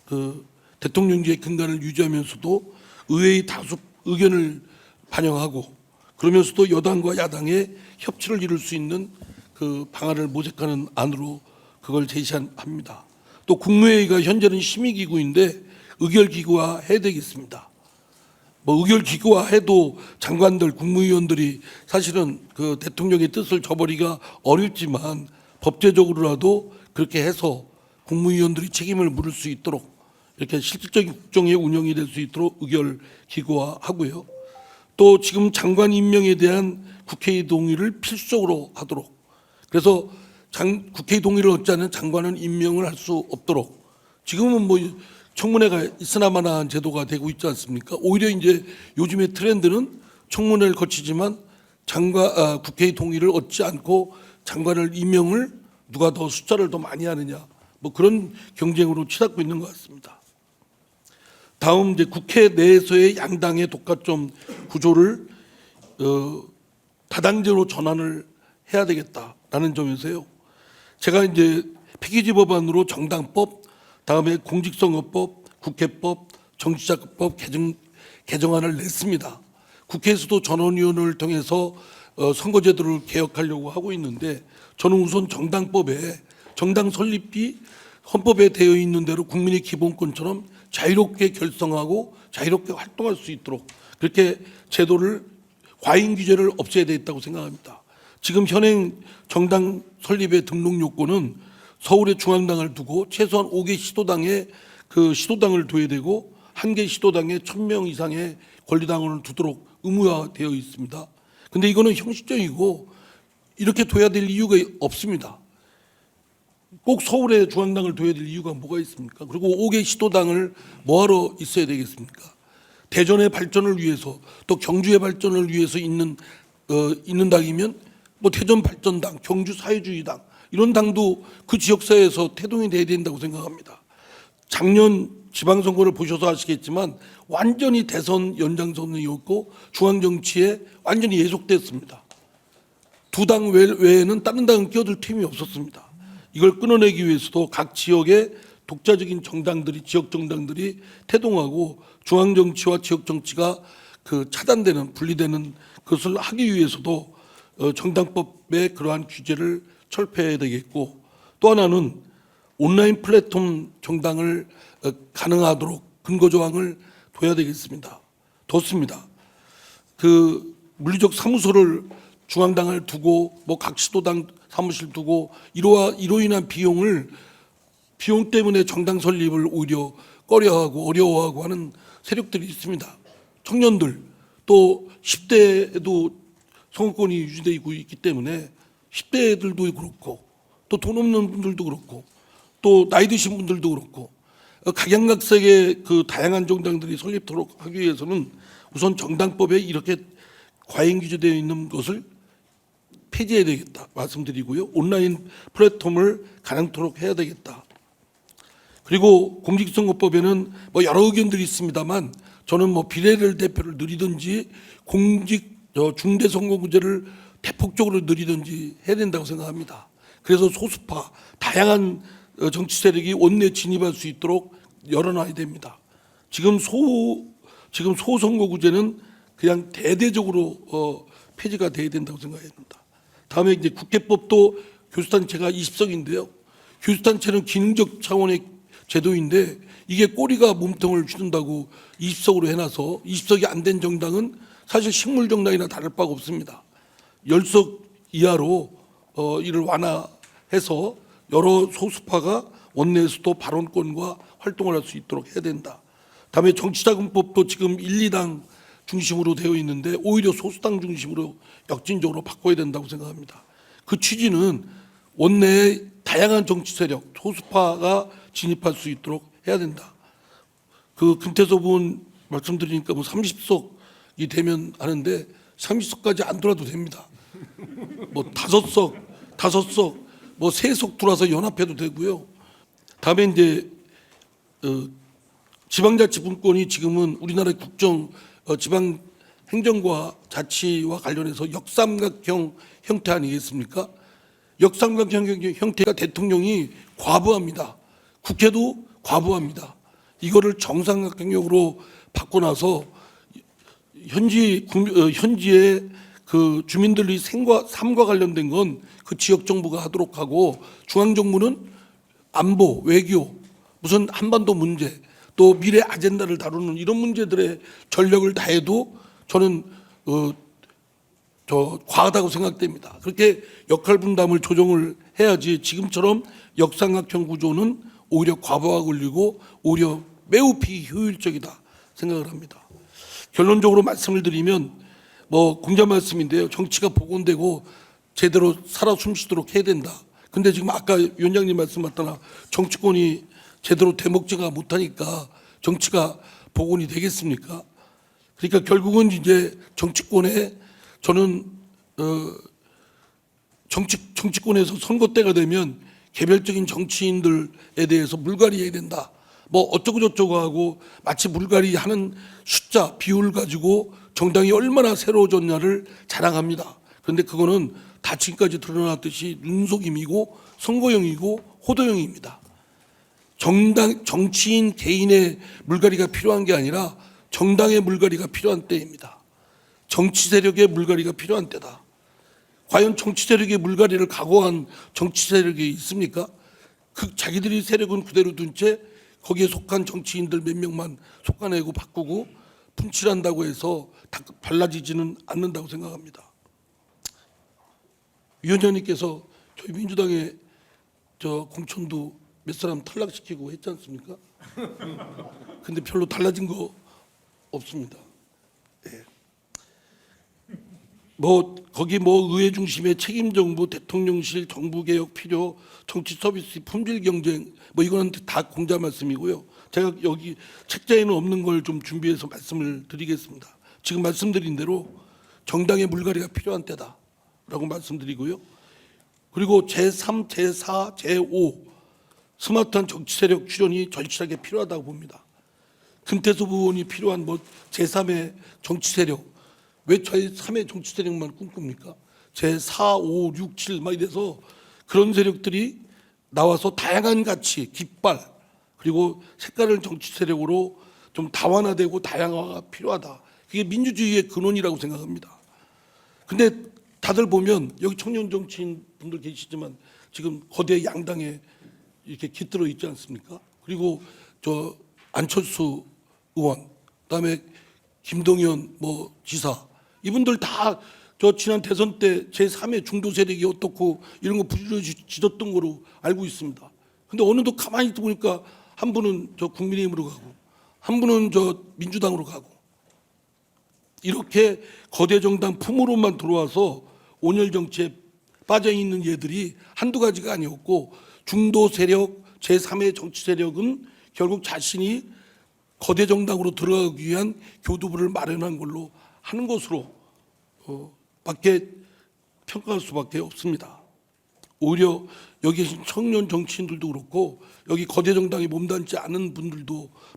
그 대통령제의 근간을 유지하면서도 의회의 다수 의견을 반영하고, 그러면서도 여당과 야당의 협치를 이룰 수 있는 그 방안을 모색하는 안으로 그걸 제시합니다. 또 국무회의가 현재는 심의기구인데 의결기구화 해야 되겠습니다. 의결기구화 해도 장관들, 국무위원들이 사실은 그 대통령의 뜻을 저버리기가 어렵지만 법제적으로라도 그렇게 해서 국무위원들이 책임을 물을 수 있도록 이렇게 실질적인 국정의 운영이 될 수 있도록 의결기구화하고요. 또 지금 장관 임명에 대한 국회의 동의를 필수적으로 하도록, 그래서 국회의 동의를 얻지 않은 장관은 임명을 할 수 없도록, 지금은 청문회가 있으나마나한 제도가 되고 있지 않습니까? 오히려 이제 요즘의 트렌드는 청문회를 거치지만 국회의 동의를 얻지 않고 장관을 임명을 누가 더 숫자를 더 많이 하느냐, 그런 경쟁으로 치닫고 있는 것 같습니다. 다음 이제 국회 내에서의 양당의 독과점 구조를 다당제로 전환을 해야 되겠다라는 점에서요. 제가 이제 패키지 법안으로 정당법, 다음에 공직선거법, 국회법, 정치자금법 개정안을 냈습니다. 국회에서도 전원위원회를 통해서 선거제도를 개혁하려고 하고 있는데, 저는 우선 정당법에 정당 설립이 헌법에 되어 있는 대로 국민의 기본권처럼 자유롭게 결성하고 자유롭게 활동할 수 있도록 그렇게 제도를, 과잉 규제를 없애야 되겠다고 생각합니다. 지금 현행 정당 설립의 등록 요건은 서울에 중앙당을 두고 최소한 5개 시도당에 그 시도당을 둬야 되고 1개 시도당에 1000명 이상의 권리당원을 두도록 의무화되어 있습니다. 그런데 이거는 형식적이고 이렇게 둬야 될 이유가 없습니다. 꼭 서울에 중앙당을 둬야 될 이유가 뭐가 있습니까? 그리고 5개 시도당을 뭐하러 있어야 되겠습니까? 대전의 발전을 위해서, 또 경주의 발전을 위해서 있는 당이면 대전 발전당, 경주 사회주의당, 이런 당도 그 지역사회에서 태동이 돼야 된다고 생각합니다. 작년 지방선거를 보셔서 아시겠지만 완전히 대선 연장선이었고 중앙정치에 완전히 예속됐습니다. 두 당 외에는 다른 당은 끼어들 틈이 없었습니다. 이걸 끊어내기 위해서도 각 지역의 독자적인 정당들이 지역 정당들이 태동하고 중앙 정치와 지역 정치가 그 차단되는 분리되는 것을 하기 위해서도 정당법의 그러한 규제를 철폐해야 되겠고 또 하나는 온라인 플랫폼 정당을 가능하도록 근거 조항을 둬야 되겠습니다. 뒀습니다. 그 물리적 사무소를 중앙당을 두고 뭐 각 시도당 사무실 두고 이로 인한 비용 때문에 정당 설립을 오히려 꺼려하고 어려워하고 하는 세력들이 있습니다. 청년들 또 10대에도 선거권이 유지되고 있기 때문에 10대 애들도 그렇고 또 돈 없는 분들도 그렇고 또 나이 드신 분들도 그렇고 각양각색의 그 다양한 정당들이 설립토록 하기 위해서는 우선 정당법에 이렇게 과잉 규제되어 있는 것을 폐지해야 되겠다 말씀드리고요. 온라인 플랫폼을 가능토록 해야 되겠다. 그리고 공직선거법에는 뭐 여러 의견들이 있습니다만 저는 뭐 비례를 대표를 늘리든지 중대선거구제를 대폭적으로 늘리든지 해야 된다고 생각합니다. 그래서 소수파 다양한 정치 세력이 원내 진입할 수 있도록 열어놔야 됩니다. 지금 소선거구제는 그냥 대대적으로 폐지가 돼야 된다고 생각합니다. 다음에 이제 국회법도 교수단체가 20석인데요. 교수단체는 기능적 차원의 제도인데 이게 꼬리가 몸통을 휘둔다고 20석으로 해놔서 20석이 안 된 정당은 사실 식물정당이나 다를 바가 없습니다. 10석 이하로 이를 완화해서 여러 소수파가 원내에서도 발언권과 활동을 할 수 있도록 해야 된다. 다음에 정치자금법도 지금 1, 2당 중심으로 되어 있는데 오히려 소수당 중심으로 역진적으로 바꿔야 된다고 생각합니다. 그 취지는 원내의 다양한 정치 세력, 소수파가 진입할 수 있도록 해야 된다. 그 금태섭 의원 말씀드리니까 뭐 30석이 되면 하는데 30석까지 안 돌아도 됩니다. 뭐 5석, 뭐 3석 돌아서 연합해도 되고요. 다음에 이제 지방자치분권이 지금은 우리나라의 국정 지방 행정과 자치와 관련해서 역삼각형 형태 아니겠습니까? 역삼각형 형태가 대통령이 과부합니다. 국회도 과부합니다. 이거를 정삼각형으로 바꿔놔서 현지의 그 주민들이 삶과 관련된 건 그 지역 정부가 하도록 하고 중앙 정부는 안보, 외교, 무슨 한반도 문제, 또 미래 아젠다를 다루는 이런 문제들에 전력을 다해도 저는 과하다고 생각됩니다. 그렇게 역할 분담을 조정을 해야지 지금처럼 역삼각형 구조는 오히려 과부하 걸리고 오히려 매우 비효율적이다 생각을 합니다. 결론적으로 말씀을 드리면 뭐 공자 말씀인데요. 정치가 복원되고 제대로 살아 숨쉬도록 해야 된다. 근데 지금 아까 위원장님 말씀 맞다나 정치권이 제대로 되먹지가 못하니까 정치가 복원이 되겠습니까? 그러니까 결국은 이제 정치권에 저는 정치권에서 선거 때가 되면 개별적인 정치인들에 대해서 물갈이해야 된다. 뭐 어쩌고 저쩌고 하고 마치 물갈이 하는 숫자 비율 가지고 정당이 얼마나 새로워졌냐를 자랑합니다. 그런데 그거는 다 지금까지 드러났듯이 눈속임이고 선거용이고 호도용입니다. 정치인 개인의 물갈이가 필요한 게 아니라 정당의 물갈이가 필요한 때입니다. 정치 세력의 물갈이가 필요한 때다. 과연 정치 세력의 물갈이를 각오한 정치 세력이 있습니까? 그 자기들이 세력은 그대로 둔 채 거기에 속한 정치인들 몇 명만 속아내고 바꾸고 분칠한다고 해서 달라지지는 않는다고 생각합니다. 위원장님께서 저희 민주당의 공천도 몇 사람 탈락시키고 했지 않습니까? 근데 별로 달라진 거 없습니다. 네. 뭐 거기 뭐 의회 중심의 책임 정부, 대통령실, 정부 개혁 필요, 정치 서비스 품질 경쟁 뭐 이거는 다 공자 말씀이고요. 제가 여기 책자에는 없는 걸 좀 준비해서 말씀을 드리겠습니다. 지금 말씀드린 대로 정당의 물갈이가 필요한 때다라고 말씀드리고요. 그리고 제3, 제4, 제5 스마트한 정치 세력 출연이 절실하게 필요하다고 봅니다. 금태섭 의원이 필요한 뭐 제3의 정치 세력, 왜 제3의 정치 세력만 꿈꿉니까? 제4, 5, 6, 7 막 이래서 그런 세력들이 나와서 다양한 가치, 깃발, 그리고 색다른 정치 세력으로 좀 다원화되고 다양화가 필요하다. 그게 민주주의의 근원이라고 생각합니다. 근데 다들 보면 여기 청년 정치인 분들 계시지만 지금 거대 양당에 이렇게 깃들어 있지 않습니까? 그리고 저 안철수 의원, 그다음에 김동연 뭐 지사, 이분들 다 저 지난 대선 때 제3의 중도 세력이 어떻고 이런 거 부르짖었던 거로 알고 있습니다. 근데 어느덧 가만히 보니까 한 분은 저 국민의힘으로 가고 한 분은 저 민주당으로 가고 이렇게 거대 정당 품으로만 들어와서 온열 정치에 빠져 있는 얘들이 한두 가지가 아니었고, 중도 세력, 제3의 정치 세력은 결국 자신이 거대 정당으로 들어가기 위한 교두보를 마련한 걸로 하는 것으로 밖에 평가할 수밖에 없습니다. 오히려 여기 계신 청년 정치인들도 그렇고 여기 거대 정당에 몸담지 않은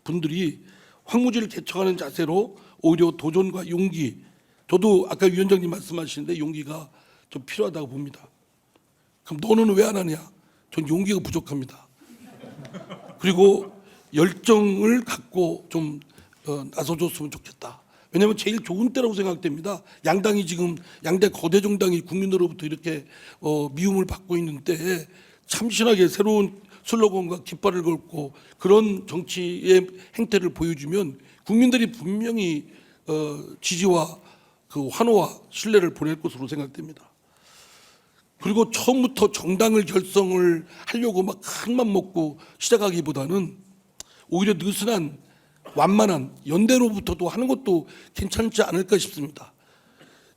분들이 황무지를 개척하는 자세로 오히려 도전과 용기, 저도 아까 위원장님 말씀하시는데 용기가 좀 필요하다고 봅니다. 그럼 너는 왜 안 하냐? 전 용기가 부족합니다. 그리고 열정을 갖고 좀 나서줬으면 좋겠다. 왜냐하면 제일 좋은 때라고 생각됩니다. 양당이 지금 양대 거대 정당이 국민으로부터 이렇게 미움을 받고 있는 때에 참신하게 새로운 슬로건과 깃발을 걸고 그런 정치의 행태를 보여주면 국민들이 분명히 지지와 그 환호와 신뢰를 보낼 것으로 생각됩니다. 그리고 처음부터 정당을 결성을 하려고 막 큰맘 먹고 시작하기보다는 오히려 느슨한 완만한 연대로부터도 하는 것도 괜찮지 않을까 싶습니다.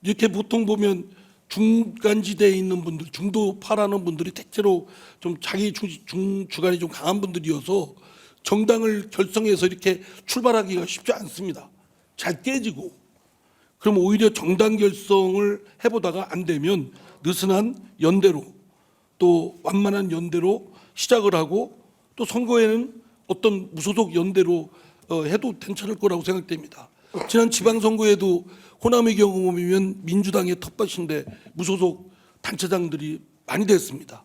이렇게 보통 보면 중간지대에 있는 분들, 중도파라는 분들이 대체로 좀 자기 주관이 좀 강한 분들이어서 정당을 결성해서 이렇게 출발하기가 쉽지 않습니다. 잘 깨지고. 그럼 오히려 정당 결성을 해보다가 안 되면 느슨한 연대로 또 완만한 연대로 시작을 하고 또 선거에는 어떤 무소속 연대로 해도 괜찮을 거라고 생각됩니다. 지난 지방선거에도 호남의 경우 보면 민주당의 텃밭인데 무소속 단체장들이 많이 됐습니다.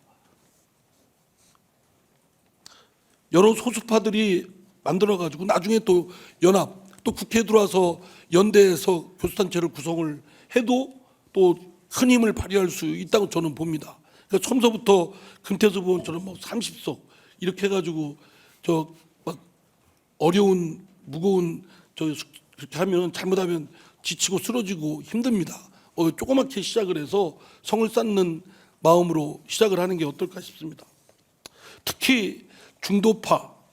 여러 소수파들이 만들어가지고 나중에 또 연합, 또 국회에 들어와서 연대에서 교수단체를 구성을 해도 또 큰 힘을 발휘할 수 있다고 저는 봅니다. 그러니까 처음서부터 금태섭 의원처럼 뭐 30석 이렇게 해가지고 저 막 어려운 무거운 저 그렇게 하면 잘못하면 지치고 쓰러지고 힘듭니다. 조그맣게 시작을 해서 성을 쌓는 마음으로 시작을 하는 게 어떨까 싶습니다. 특히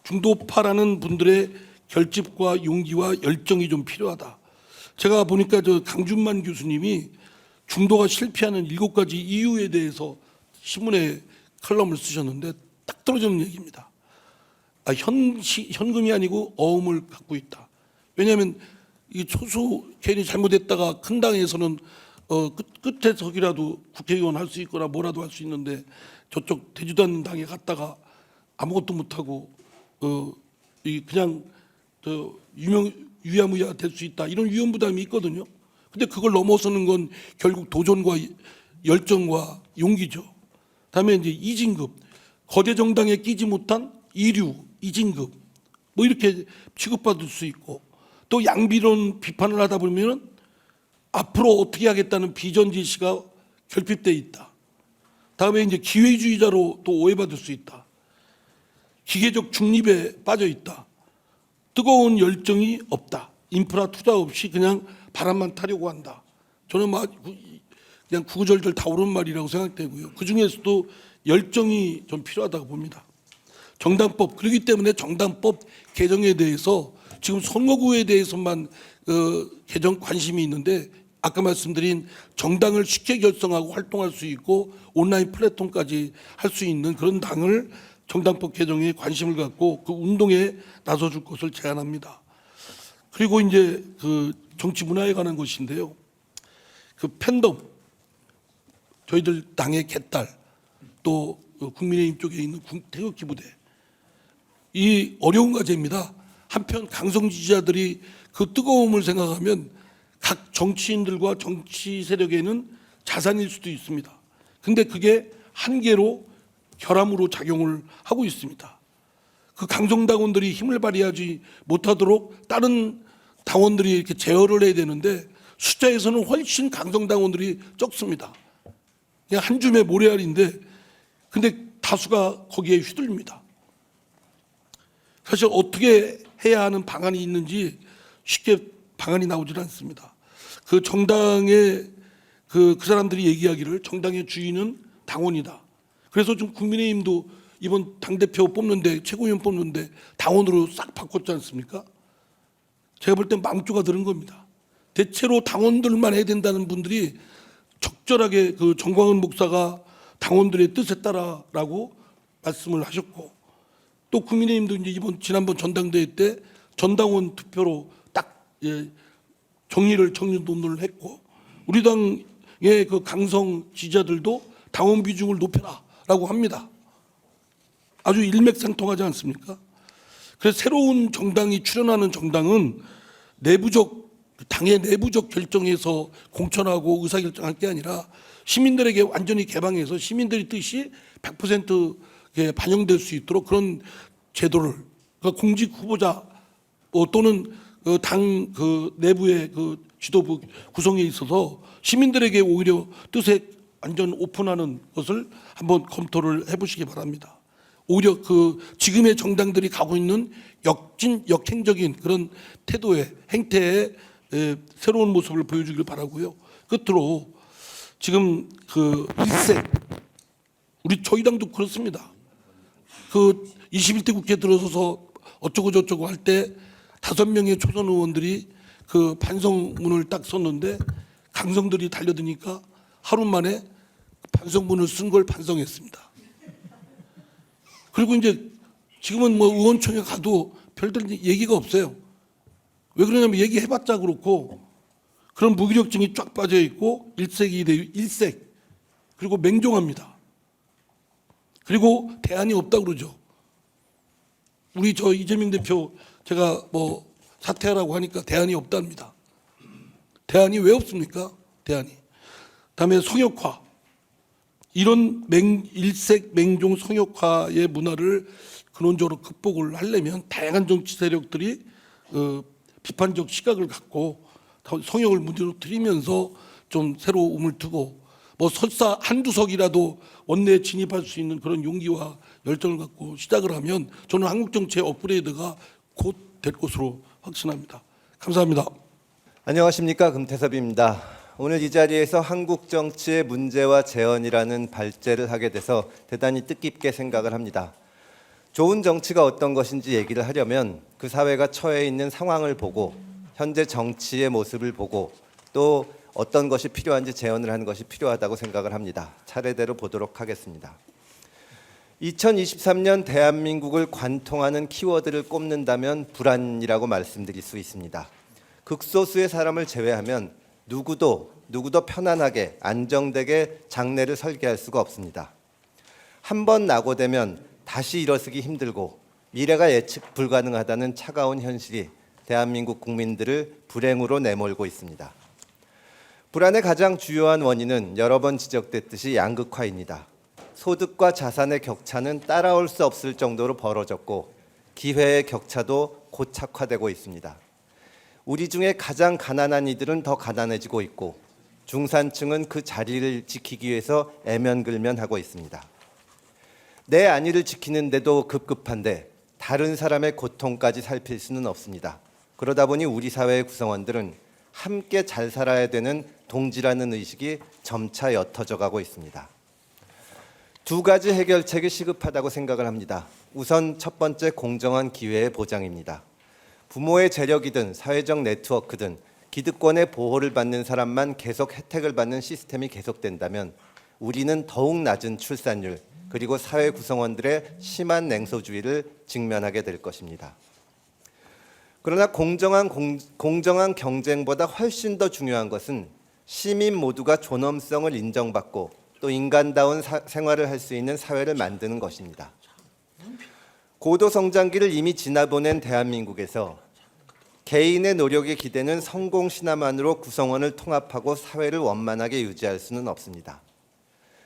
중도파라는 분들의 결집과 용기와 열정이 좀 필요하다. 제가 보니까 저 강준만 교수님이 중도가 실패하는 7가지 이유에 대해서 신문에 칼럼을 쓰셨는데 딱 떨어지는 얘기입니다. 현금이 아니고 어음을 갖고 있다. 왜냐하면 이 소수 괜히 잘못했다가 큰 당에서는 끝에서기라도 국회의원 할 수 있거나 뭐라도 할 수 있는데 저쪽 되지도 않는 당에 갔다가 아무것도 못하고 그냥 유야무야 될 수 있다. 이런 위험부담이 있거든요. 근데 그걸 넘어서는 건 결국 도전과 열정과 용기죠. 다음에 이제 이진급, 거대 정당에 끼지 못한 이류, 이진급, 뭐 이렇게 취급받을 수 있고, 또 양비론 비판을 하다 보면 앞으로 어떻게 하겠다는 비전 제시가 결핍돼 있다. 다음에 이제 기회주의자로 또 오해받을 수 있다. 기계적 중립에 빠져 있다. 뜨거운 열정이 없다. 인프라 투자 없이 그냥 바람만 타려고 한다. 저는 그냥 구구절절 다 옳은 말이라고 생각되고요. 그 중에서도 열정이 좀 필요하다고 봅니다. 정당법, 그렇기 때문에 정당법 개정에 대해서 지금 선거구에 대해서만 개정 관심이 있는데 아까 말씀드린 정당을 쉽게 결성하고 활동할 수 있고 온라인 플랫폼까지 할 수 있는 그런 당을 정당법 개정에 관심을 갖고 그 운동에 나서줄 것을 제안합니다. 그리고 이제 그 정치 문화에 관한 것인데요. 그 팬덤, 저희들 당의 개딸, 또 국민의힘 쪽에 있는 태극기 부대, 이 어려운 과제입니다. 한편 강성 지지자들이 그 뜨거움을 생각하면 각 정치인들과 정치 세력에는 자산일 수도 있습니다. 근데 그게 한계로 결함으로 작용을 하고 있습니다. 그 강성당원들이 힘을 발휘하지 못하도록 다른 당원들이 이렇게 제어를 해야 되는데 숫자에서는 훨씬 강성당원들이 적습니다. 그냥 한 줌의 모래알인데 근데 다수가 거기에 휘둘립니다. 사실 어떻게 해야 하는 방안이 있는지 쉽게 방안이 나오질 않습니다. 그 정당의 그 사람들이 얘기하기를 정당의 주인은 당원이다. 그래서 좀 국민의힘도 이번 당대표 뽑는데 최고위원 뽑는데 당원으로 싹 바꿨지 않습니까? 제가 볼 땐 망조가 들은 겁니다. 대체로 당원들만 해야 된다는 분들이 적절하게 그 정광훈 목사가 당원들의 뜻에 따라라고 말씀을 하셨고 또 국민의힘도 이제 지난번 전당대회 때 전당원 투표로 딱 정리론을 했고 우리 당의 그 강성 지지자들도 당원 비중을 높여라라고 합니다. 아주 일맥상통하지 않습니까? 그래서 새로운 정당이 출현하는 정당은 당의 내부적 결정에서 공천하고 의사결정할 게 아니라 시민들에게 완전히 개방해서 시민들의 뜻이 100% 반영될 수 있도록 그런 제도를 그러니까 공직 후보자 또는 당 내부의 지도부 구성에 있어서 시민들에게 오히려 뜻에 완전 오픈하는 것을 한번 검토를 해보시기 바랍니다. 오히려 지금의 정당들이 가고 있는 역행적인 그런 태도의 행태의 새로운 모습을 보여주길 바라고요. 끝으로 지금 일색 저희 당도 그렇습니다. 21대 국회 들어서서 어쩌고 저쩌고 할 때 5명의 초선 의원들이 반성문을 딱 썼는데 강성들이 달려드니까 하루 만에 반성문을 쓴 걸 반성했습니다. 그리고 이제 지금은 의원총회 가도 별들 얘기가 없어요. 왜 그러냐면 얘기해봤자 그렇고 그런 무기력증이 쫙 빠져 있고 일색 그리고 맹종합니다. 그리고 대안이 없다 그러죠. 우리 이재명 대표 제가 사퇴하라고 하니까 대안이 없답니다. 대안이 왜 없습니까? 대안이. 그다음에 성역화. 이런 일색 맹종 성역화의 문화를 근원적으로 극복을 하려면 다양한 정치 세력들이 비판적 시각을 갖고 성역을 무너뜨리면서 좀 새로움을 두고 설사 한두 석이라도 원내에 진입할 수 있는 그런 용기와 열정을 갖고 시작을 하면 저는 한국 정치의 업그레이드가 곧 될 것으로 확신합니다. 감사합니다. 안녕하십니까, 금태섭입니다. 오늘 이 자리에서 한국 정치의 문제와 재현이라는 발제를 하게 돼서 대단히 뜻깊게 생각을 합니다. 좋은 정치가 어떤 것인지 얘기를 하려면 그 사회가 처해 있는 상황을 보고 현재 정치의 모습을 보고 또 어떤 것이 필요한지 재현을 하는 것이 필요하다고 생각을 합니다. 차례대로 보도록 하겠습니다. 2023년 대한민국을 관통하는 키워드를 꼽는다면 불안이라고 말씀드릴 수 있습니다. 극소수의 사람을 제외하면 누구도 편안하게 안정되게 장래를 설계할 수가 없습니다. 한 번 낙오되면 다시 일어서기 힘들고 미래가 예측 불가능하다는 차가운 현실이 대한민국 국민들을 불행으로 내몰고 있습니다. 불안의 가장 주요한 원인은 여러 번 지적됐듯이 양극화입니다. 소득과 자산의 격차는 따라올 수 없을 정도로 벌어졌고 기회의 격차도 고착화되고 있습니다. 우리 중에 가장 가난한 이들은 더 가난해지고 있고 중산층은 그 자리를 지키기 위해서 애면글면하고 있습니다. 내 안위를 지키는데도 급급한데 다른 사람의 고통까지 살필 수는 없습니다. 그러다 보니 우리 사회의 구성원들은 함께 잘 살아야 되는 동지라는 의식이 점차 옅어져 가고 있습니다. 두 가지 해결책이 시급하다고 생각을 합니다. 우선 첫 번째, 공정한 기회의 보장입니다. 부모의 재력이든 사회적 네트워크든 기득권의 보호를 받는 사람만 계속 혜택을 받는 시스템이 계속된다면 우리는 더욱 낮은 출산율 그리고 사회 구성원들의 심한 냉소주의를 직면하게 될 것입니다. 그러나 공정한 경쟁보다 훨씬 더 중요한 것은 시민 모두가 존엄성을 인정받고 또 인간다운 생활을 할 수 있는 사회를 만드는 것입니다. 고도 성장기를 이미 지나보낸 대한민국에서 개인의 노력에 기대는 성공 신화만으로 구성원을 통합하고 사회를 원만하게 유지할 수는 없습니다.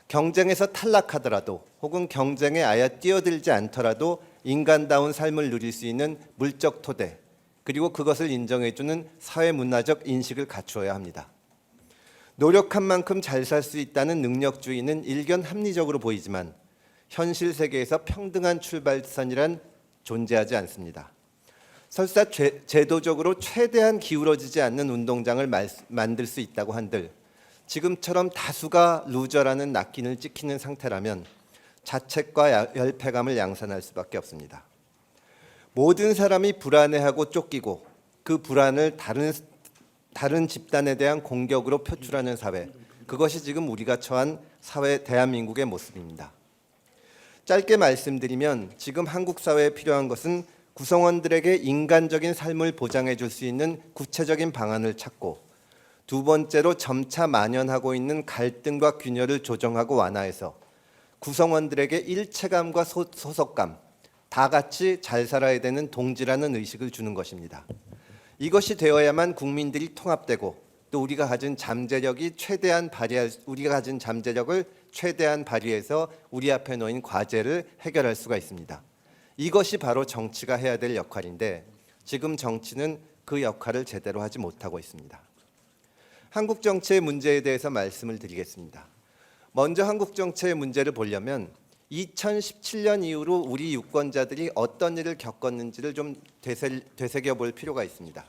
경쟁에서 탈락하더라도 혹은 경쟁에 아예 뛰어들지 않더라도 인간다운 삶을 누릴 수 있는 물적 토대, 그리고 그것을 인정해주는 사회문화적 인식을 갖추어야 합니다. 노력한 만큼 잘 살 수 있다는 능력주의는 일견 합리적으로 보이지만 현실 세계에서 평등한 출발선이란 존재하지 않습니다. 설사 제도적으로 최대한 기울어지지 않는 운동장을 만들 수 있다고 한들 지금처럼 다수가 루저라는 낙인을 찍히는 상태라면 자책과 열패감을 양산할 수밖에 없습니다. 모든 사람이 불안해하고 쫓기고 그 불안을 다른 집단에 대한 공격으로 표출하는 사회, 그것이 지금 우리가 처한 사회 대한민국의 모습입니다. 짧게 말씀드리면 지금 한국 사회에 필요한 것은 구성원들에게 인간적인 삶을 보장해 줄 수 있는 구체적인 방안을 찾고, 두 번째로 점차 만연하고 있는 갈등과 균열을 조정하고 완화해서 구성원들에게 일체감과 소속감, 다 같이 잘 살아야 되는 동지라는 의식을 주는 것입니다. 이것이 되어야만 국민들이 통합되고 또 우리가 가진 잠재력을 최대한 발휘해서 우리 앞에 놓인 과제를 해결할 수가 있습니다. 이것이 바로 정치가 해야 될 역할인데 지금 정치는 그 역할을 제대로 하지 못하고 있습니다. 한국 정치의 문제에 대해서 말씀을 드리겠습니다. 먼저 한국 정치의 문제를 보려면 2017년 이후로 우리 유권자들이 어떤 일을 겪었는지를 좀 되새겨 볼 필요가 있습니다.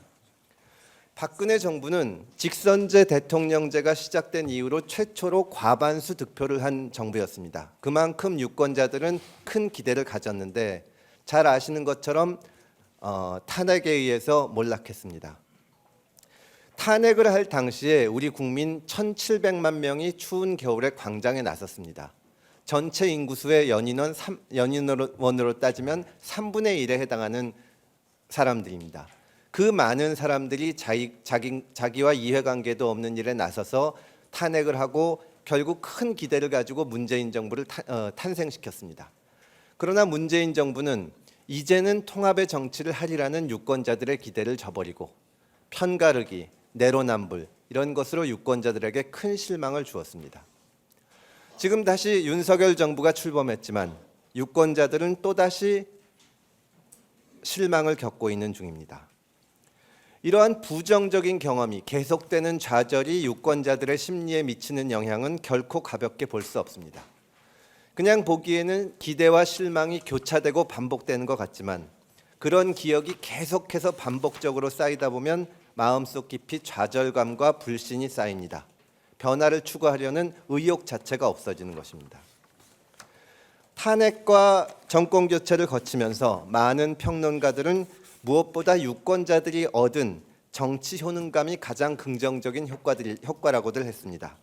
박근혜 정부는 직선제 대통령제가 시작된 이후로 최초로 과반수 득표를 한 정부였습니다. 그만큼 유권자들은 큰 기대를 가졌는데 잘 아시는 것처럼 탄핵에 의해서 몰락했습니다. 탄핵을 할 당시에 우리 국민 1,700만 명이 추운 겨울에 광장에 나섰습니다. 전체 인구수의 연인원으로 따지면 3분의 1에 해당하는 사람들입니다. 그 많은 사람들이 자기와 이해관계도 없는 일에 나서서 탄핵을 하고 결국 큰 기대를 가지고 문재인 정부를 탄생시켰습니다. 그러나 문재인 정부는 이제는 통합의 정치를 하리라는 유권자들의 기대를 저버리고 편가르기, 내로남불 이런 것으로 유권자들에게 큰 실망을 주었습니다. 지금 다시 윤석열 정부가 출범했지만 유권자들은 또다시 실망을 겪고 있는 중입니다. 이러한 부정적인 경험이 계속되는 좌절이 유권자들의 심리에 미치는 영향은 결코 가볍게 볼 수 없습니다. 그냥 보기에는 기대와 실망이 교차되고 반복되는 것 같지만 그런 기억이 계속해서 반복적으로 쌓이다 보면 마음속 깊이 좌절감과 불신이 쌓입니다. 변화를 추구하려는 의욕 자체가 없어지는 것입니다. 탄핵과 정권 교체를 거치면서 많은 평론가들은 무엇보다 유권자들이 얻은 정치 효능감이 가장 긍정적인 효과라고들 했습니다.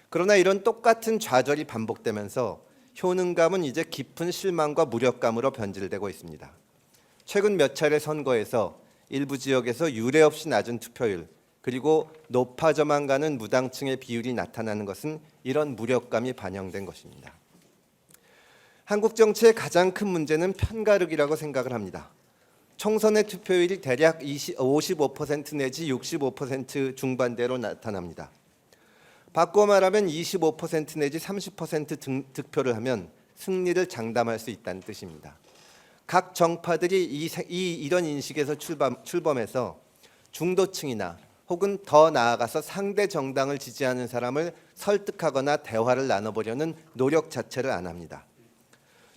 그러나 이런 똑같은 좌절이 반복되면서 효능감은 이제 깊은 실망과 무력감으로 변질되고 있습니다. 최근 몇 차례 선거에서 일부 지역에서 유례 없이 낮은 투표율, 그리고 높아져만 가는 무당층의 비율이 나타나는 것은 이런 무력감이 반영된 것입니다. 한국 정치의 가장 큰 문제는 편가르기라고 생각을 합니다. 총선의 투표율이 대략 55% 내지 65% 중반대로 나타납니다. 바꿔 말하면 25% 내지 30% 득표를 하면 승리를 장담할 수 있다는 뜻입니다. 각 정파들이 이런 인식에서 출범해서 중도층이나 혹은 더 나아가서 상대 정당을 지지하는 사람을 설득하거나 대화를 나눠보려는 노력 자체를 안 합니다.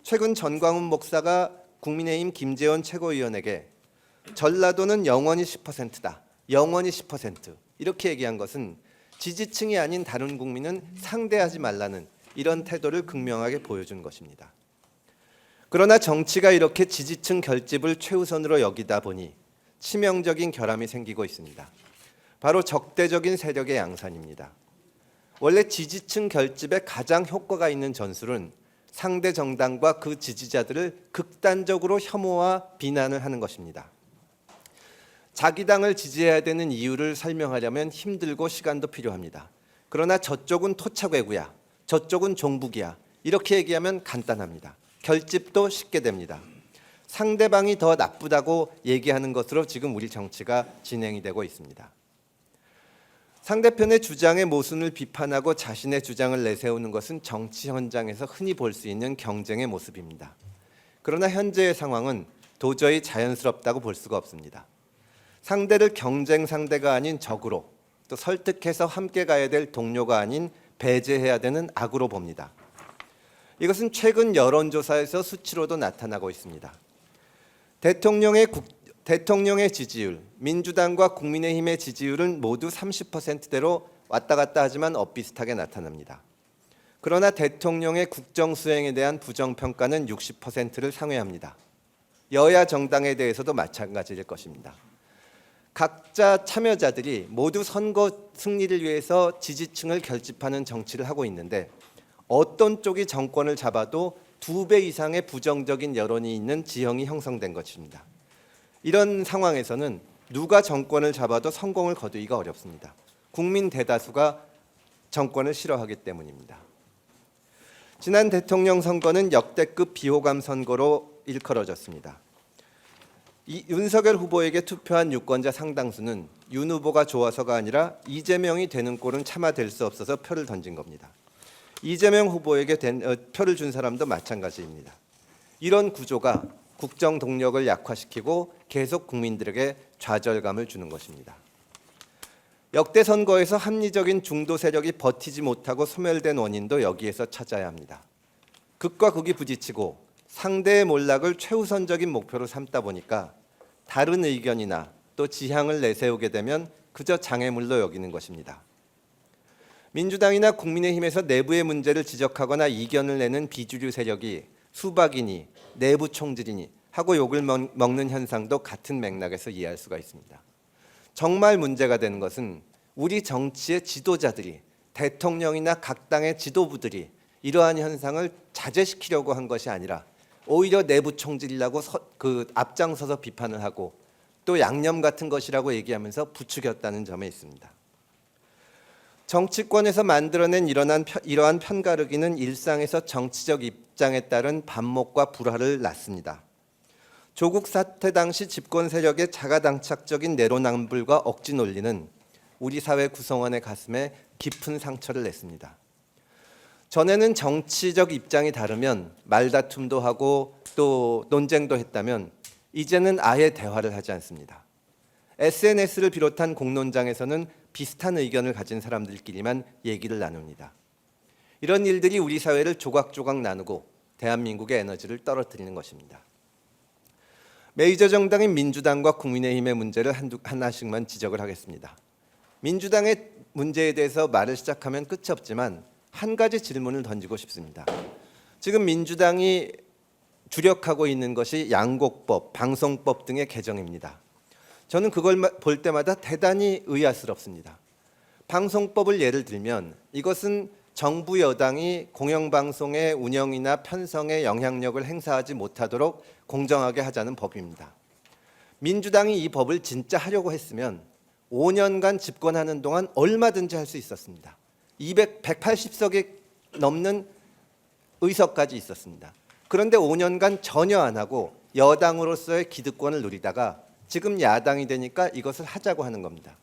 최근 전광훈 목사가 국민의힘 김재원 최고위원에게 전라도는 영원히 10%다. 영원히 10% 이렇게 얘기한 것은 지지층이 아닌 다른 국민은 상대하지 말라는 이런 태도를 극명하게 보여준 것입니다. 그러나 정치가 이렇게 지지층 결집을 최우선으로 여기다 보니 치명적인 결함이 생기고 있습니다. 바로 적대적인 세력의 양산입니다. 원래 지지층 결집에 가장 효과가 있는 전술은 상대 정당과 그 지지자들을 극단적으로 혐오와 비난을 하는 것입니다. 자기 당을 지지해야 되는 이유를 설명하려면 힘들고 시간도 필요합니다. 그러나 저쪽은 토착외구야, 저쪽은 종북이야 이렇게 얘기하면 간단합니다. 결집도 쉽게 됩니다. 상대방이 더 나쁘다고 얘기하는 것으로 지금 우리 정치가 진행이 되고 있습니다. 상대편의 주장의 모순을 비판하고 자신의 주장을 내세우는 것은 정치 현장에서 흔히 볼 수 있는 경쟁의 모습입니다. 그러나 현재의 상황은 도저히 자연스럽다고 볼 수가 없습니다. 상대를 경쟁 상대가 아닌 적으로, 또 설득해서 함께 가야 될 동료가 아닌 배제해야 되는 악으로 봅니다. 이것은 최근 여론조사에서 수치로도 나타나고 있습니다. 대통령의 지지율, 민주당과 국민의힘의 지지율은 모두 30%대로 왔다 갔다 하지만 엇비슷하게 나타납니다. 그러나 대통령의 국정 수행에 대한 부정평가는 60%를 상회합니다. 여야 정당에 대해서도 마찬가지일 것입니다. 각자 참여자들이 모두 선거 승리를 위해서 지지층을 결집하는 정치를 하고 있는데 어떤 쪽이 정권을 잡아도 2배 이상의 부정적인 여론이 있는 지형이 형성된 것입니다. 이런 상황에서는 누가 정권을 잡아도 성공을 거두기가 어렵습니다. 국민 대다수가 정권을 싫어하기 때문입니다. 지난 대통령 선거는 역대급 비호감 선거로 일컬어졌습니다. 윤석열 후보에게 투표한 유권자 상당수는 윤 후보가 좋아서가 아니라 이재명이 되는 꼴은 차마 될 수 없어서 표를 던진 겁니다. 이재명 후보에게 표를 준 사람도 마찬가지입니다. 이런 구조가 국정 동력을 약화시키고 계속 국민들에게 좌절감을 주는 것입니다. 역대 선거에서 합리적인 중도 세력이 버티지 못하고 소멸된 원인도 여기에서 찾아야 합니다. 극과 극이 부딪히고 상대의 몰락을 최우선적인 목표로 삼다 보니까 다른 의견이나 또 지향을 내세우게 되면 그저 장애물로 여기는 것입니다. 민주당이나 국민의힘에서 내부의 문제를 지적하거나 이견을 내는 비주류 세력이 수박이니 내부 총질이니 하고 욕을 먹는 현상도 같은 맥락에서 이해할 수가 있습니다. 정말 문제가 되는 것은 우리 정치의 지도자들이, 대통령이나 각 당의 지도부들이 이러한 현상을 자제시키려고 한 것이 아니라 오히려 내부 총질이라고 앞장서서 비판을 하고 또 양념 같은 것이라고 얘기하면서 부추겼다는 점에 있습니다. 정치권에서 만들어낸 이러한 편가르기는 일상에서 정치적 입장에 따른 반목과 불화를 낳습니다. 조국 사태 당시 집권 세력의 자가당착적인 내로남불과 억지 논리는 우리 사회 구성원의 가슴에 깊은 상처를 냈습니다. 전에는 정치적 입장이 다르면 말다툼도 하고 또 논쟁도 했다면 이제는 아예 대화를 하지 않습니다. SNS를 비롯한 공론장에서는 비슷한 의견을 가진 사람들끼리만 얘기를 나눕니다. 이런 일들이 우리 사회를 조각조각 나누고 대한민국의 에너지를 떨어뜨리는 것입니다. 메이저 정당인 민주당과 국민의힘의 문제를 하나씩만 지적을 하겠습니다. 민주당의 문제에 대해서 말을 시작하면 끝이 없지만 한 가지 질문을 던지고 싶습니다. 지금 민주당이 주력하고 있는 것이 양곡법, 방송법 등의 개정입니다. 저는 그걸 볼 때마다 대단히 의아스럽습니다. 방송법을 예를 들면 이것은 정부 여당이 공영방송의 운영이나 편성에 영향력을 행사하지 못하도록 공정하게 하자는 법입니다. 민주당이 이 법을 진짜 하려고 했으면 5년간 집권하는 동안 얼마든지 할 수 있었습니다. 180석이 넘는 의석까지 있었습니다. 그런데 5년간 전혀 안 하고 여당으로서의 기득권을 누리다가 지금 야당이 되니까 이것을 하자고 하는 겁니다.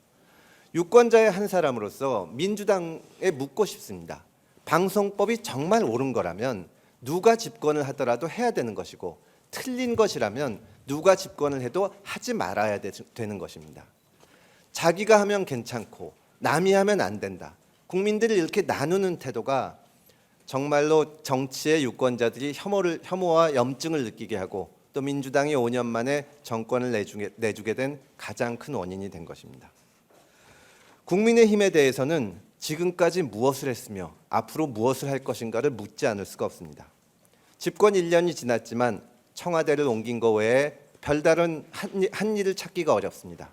유권자의 한 사람으로서 민주당에 묻고 싶습니다. 방송법이 정말 옳은 거라면 누가 집권을 하더라도 해야 되는 것이고 틀린 것이라면 누가 집권을 해도 하지 말아야 되는 것입니다. 자기가 하면 괜찮고 남이 하면 안 된다. 국민들을 이렇게 나누는 태도가 정말로 정치의 유권자들이 혐오와 염증을 느끼게 하고 또 민주당이 5년 만에 정권을 내주게 된 가장 큰 원인이 된 것입니다. 국민의힘에 대해서는 지금까지 무엇을 했으며 앞으로 무엇을 할 것인가를 묻지 않을 수가 없습니다. 집권 1년이 지났지만 청와대를 옮긴 것 외에 별다른 한 일을 찾기가 어렵습니다.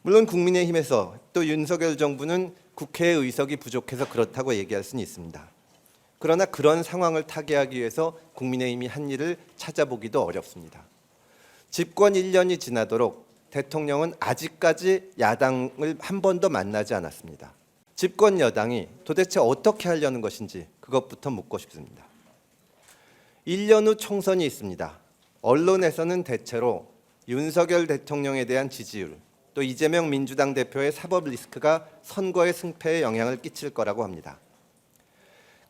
물론 국민의힘에서 또 윤석열 정부는 국회의 의석이 부족해서 그렇다고 얘기할 수는 있습니다. 그러나 그런 상황을 타개하기 위해서 국민의힘이 한 일을 찾아보기도 어렵습니다. 집권 1년이 지나도록 대통령은 아직까지 야당을 한 번도 만나지 않았습니다. 집권 여당이 도대체 어떻게 하려는 것인지 그것부터 묻고 싶습니다. 1년 후 총선이 있습니다. 언론에서는 대체로 윤석열 대통령에 대한 지지율, 또 이재명 민주당 대표의 사법 리스크가 선거의 승패에 영향을 끼칠 거라고 합니다.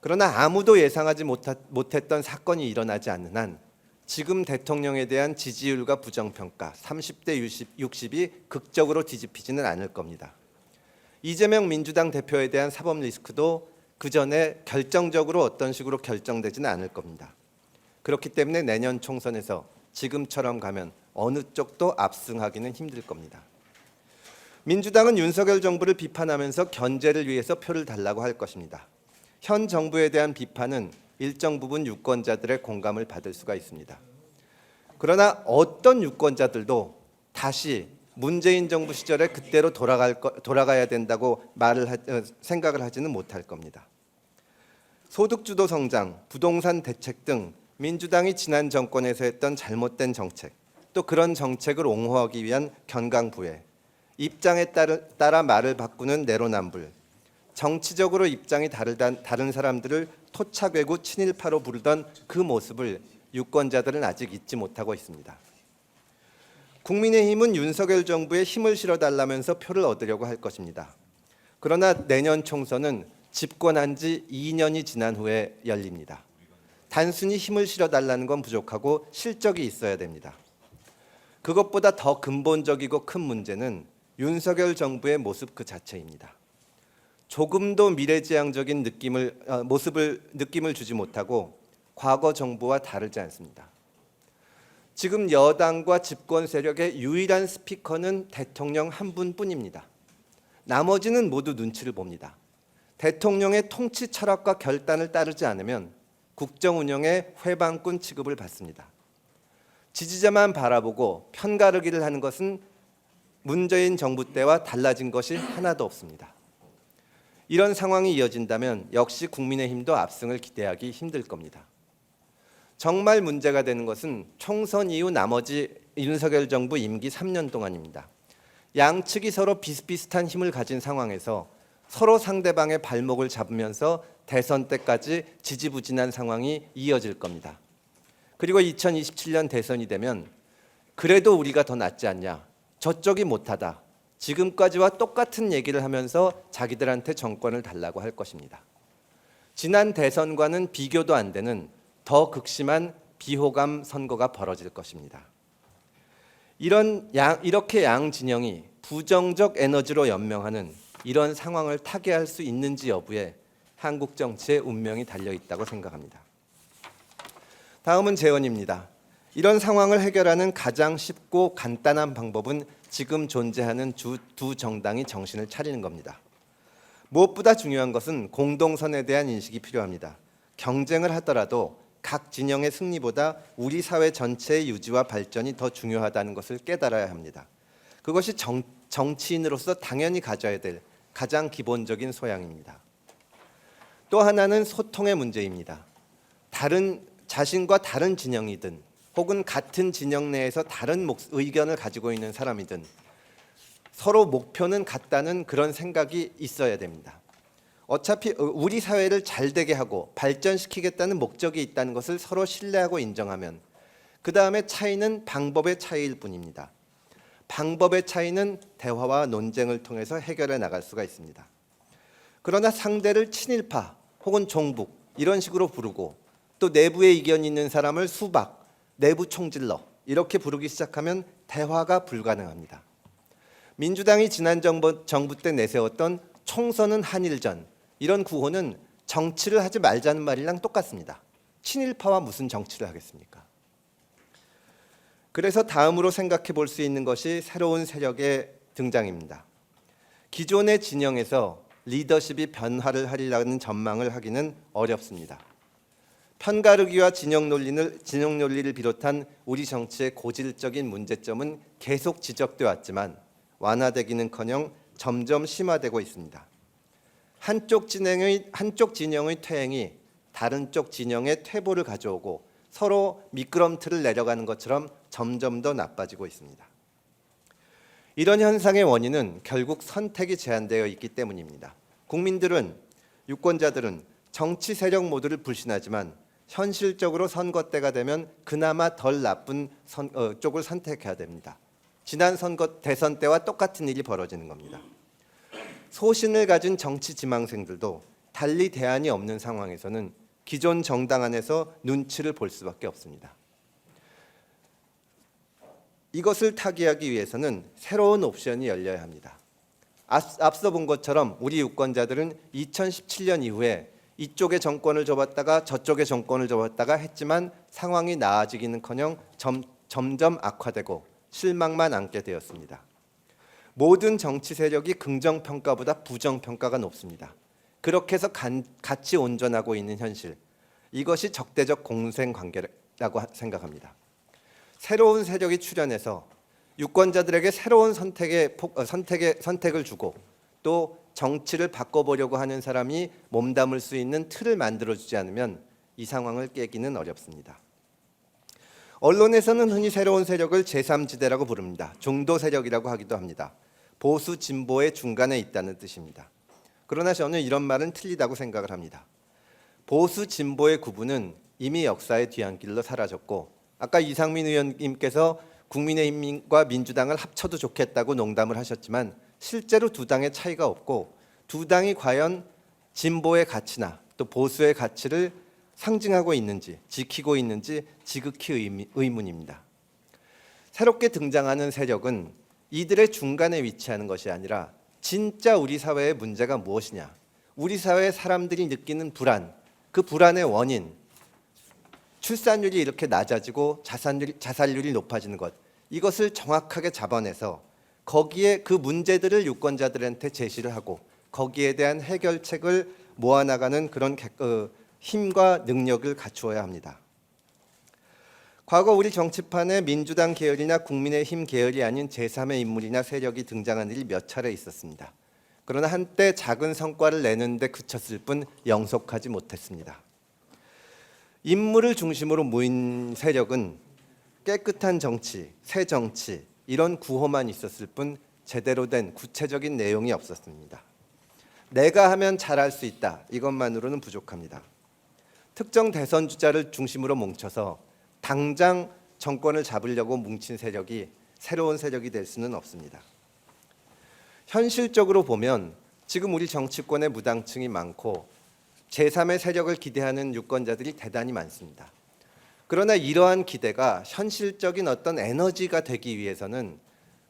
그러나 아무도 예상하지 못했던 사건이 일어나지 않는 한 지금 대통령에 대한 지지율과 부정평가 30대 60이 극적으로 뒤집히지는 않을 겁니다. 이재명 민주당 대표에 대한 사법 리스크도 그 전에 결정적으로 어떤 식으로 결정되지는 않을 겁니다. 그렇기 때문에 내년 총선에서 지금처럼 가면 어느 쪽도 압승하기는 힘들 겁니다. 민주당은 윤석열 정부를 비판하면서 견제를 위해서 표를 달라고 할 것입니다. 현 정부에 대한 비판은 일정 부분 유권자들의 공감을 받을 수가 있습니다. 그러나 어떤 유권자들도 다시 문재인 정부 시절에 그때로 돌아가야 된다고 생각을 하지는 못할 겁니다. 소득주도 성장, 부동산 대책 등 민주당이 지난 정권에서 했던 잘못된 정책, 또 그런 정책을 옹호하기 위한 견강부회, 입장에 따라 말을 바꾸는 내로남불, 정치적으로 입장이 다른 사람들을 토착외구 친일파로 부르던 그 모습을 유권자들은 아직 잊지 못하고 있습니다. 국민의힘은 윤석열 정부에 힘을 실어달라면서 표를 얻으려고 할 것입니다. 그러나 내년 총선은 집권한 지 2년이 지난 후에 열립니다. 단순히 힘을 실어달라는 건 부족하고 실적이 있어야 됩니다. 그것보다 더 근본적이고 큰 문제는 윤석열 정부의 모습 그 자체입니다. 조금도 미래지향적인 느낌을 주지 못하고 과거 정부와 다르지 않습니다. 지금 여당과 집권 세력의 유일한 스피커는 대통령 한 분뿐입니다. 나머지는 모두 눈치를 봅니다. 대통령의 통치 철학과 결단을 따르지 않으면 국정 운영의 회방꾼 취급을 받습니다. 지지자만 바라보고 편가르기를 하는 것은 문재인 정부 때와 달라진 것이 하나도 없습니다. 이런 상황이 이어진다면 역시 국민의힘도 압승을 기대하기 힘들 겁니다. 정말 문제가 되는 것은 총선 이후 나머지 윤석열 정부 임기 3년 동안입니다. 양측이 서로 비슷비슷한 힘을 가진 상황에서 서로 상대방의 발목을 잡으면서 대선 때까지 지지부진한 상황이 이어질 겁니다. 그리고 2027년 대선이 되면 그래도 우리가 더 낫지 않냐, 저쪽이 못하다, 지금까지와 똑같은 얘기를 하면서 자기들한테 정권을 달라고 할 것입니다. 지난 대선과는 비교도 안 되는 더 극심한 비호감 선거가 벌어질 것입니다. 이렇게 양 진영이 부정적 에너지로 연명하는 이런 상황을 타개할 수 있는지 여부에 한국 정치의 운명이 달려 있다고 생각합니다. 다음은 재원입니다. 이런 상황을 해결하는 가장 쉽고 간단한 방법은 지금 존재하는 두 정당이 정신을 차리는 겁니다. 무엇보다 중요한 것은 공동선에 대한 인식이 필요합니다. 경쟁을 하더라도 각 진영의 승리보다 우리 사회 전체의 유지와 발전이 더 중요하다는 것을 깨달아야 합니다. 그것이 정치인으로서 당연히 가져야 될 가장 기본적인 소양입니다. 또 하나는 소통의 문제입니다. 자신과 다른 진영이든 혹은 같은 진영 내에서 다른 의견을 가지고 있는 사람이든 서로 목표는 같다는 그런 생각이 있어야 됩니다. 어차피 우리 사회를 잘 되게 하고 발전시키겠다는 목적이 있다는 것을 서로 신뢰하고 인정하면 그 다음에 차이는 방법의 차이일 뿐입니다. 방법의 차이는 대화와 논쟁을 통해서 해결해 나갈 수가 있습니다. 그러나 상대를 친일파 혹은 종북 이런 식으로 부르고 또 내부에 이견이 있는 사람을 수박, 내부 총질러 이렇게 부르기 시작하면 대화가 불가능합니다. 민주당이 지난 정부 때 내세웠던 총선은 한일전 이런 구호는 정치를 하지 말자는 말이랑 똑같습니다. 친일파와 무슨 정치를 하겠습니까? 그래서 다음으로 생각해 볼 수 있는 것이 새로운 세력의 등장입니다. 기존의 진영에서 리더십이 변화를 하리라는 전망을 하기는 어렵습니다. 편가르기와 진영 논리를 비롯한 우리 정치의 고질적인 문제점은 계속 지적돼 왔지만 완화되기는커녕 점점 심화되고 있습니다. 한쪽 진영의 퇴행이 다른 쪽 진영의 퇴보를 가져오고 서로 미끄럼틀을 내려가는 것처럼 점점 더 나빠지고 있습니다. 이런 현상의 원인은 결국 선택이 제한되어 있기 때문입니다. 유권자들은 정치 세력 모두를 불신하지만 현실적으로 선거 때가 되면 그나마 덜 나쁜 쪽을 선택해야 됩니다. 지난 대선 때와 똑같은 일이 벌어지는 겁니다. 소신을 가진 정치 지망생들도 달리 대안이 없는 상황에서는 기존 정당 안에서 눈치를 볼 수밖에 없습니다. 이것을 타개하기 위해서는 새로운 옵션이 열려야 합니다. 앞서 본 것처럼 우리 유권자들은 2017년 이후에 이쪽에 정권을 줘봤다가 저쪽에 정권을 줘봤다가 했지만 상황이 나아지기는커녕 점점 악화되고 실망만 안게 되었습니다. 모든 정치 세력이 긍정평가보다 부정평가가 높습니다. 그렇게 해서 같이 온전하고 있는 현실, 이것이 적대적 공생관계라고 생각합니다. 새로운 세력이 출현해서 유권자들에게 새로운 선택을 주고 또 정치를 바꿔보려고 하는 사람이 몸담을 수 있는 틀을 만들어주지 않으면 이 상황을 깨기는 어렵습니다. 언론에서는 흔히 새로운 세력을 제3지대라고 부릅니다. 중도 세력이라고 하기도 합니다. 보수 진보의 중간에 있다는 뜻입니다. 그러나 저는 이런 말은 틀리다고 생각을 합니다. 보수 진보의 구분은 이미 역사의 뒤안길로 사라졌고, 아까 이상민 의원님께서 국민의힘과 민주당을 합쳐도 좋겠다고 농담을 하셨지만 실제로 두 당의 차이가 없고 두 당이 과연 진보의 가치나 또 보수의 가치를 상징하고 있는지 지키고 있는지 지극히 의문입니다. 새롭게 등장하는 세력은 이들의 중간에 위치하는 것이 아니라 진짜 우리 사회의 문제가 무엇이냐, 우리 사회의 사람들이 느끼는 불안, 그 불안의 원인, 출산율이 이렇게 낮아지고 자살률이 높아지는 것, 이것을 정확하게 잡아내서 거기에 그 문제들을 유권자들한테 제시를 하고 거기에 대한 해결책을 모아나가는 그런 힘과 능력을 갖추어야 합니다. 과거 우리 정치판에 민주당 계열이나 국민의힘 계열이 아닌 제3의 인물이나 세력이 등장한 일이 몇 차례 있었습니다. 그러나 한때 작은 성과를 내는데 그쳤을 뿐 영속하지 못했습니다. 인물을 중심으로 모인 세력은 깨끗한 정치, 새 정치, 이런 구호만 있었을 뿐 제대로 된 구체적인 내용이 없었습니다. 내가 하면 잘할 수 있다, 이것만으로는 부족합니다. 특정 대선 주자를 중심으로 뭉쳐서 당장 정권을 잡으려고 뭉친 세력이 새로운 세력이 될 수는 없습니다. 현실적으로 보면 지금 우리 정치권의 무당층이 많고 제3의 세력을 기대하는 유권자들이 대단히 많습니다. 그러나 이러한 기대가 현실적인 어떤 에너지가 되기 위해서는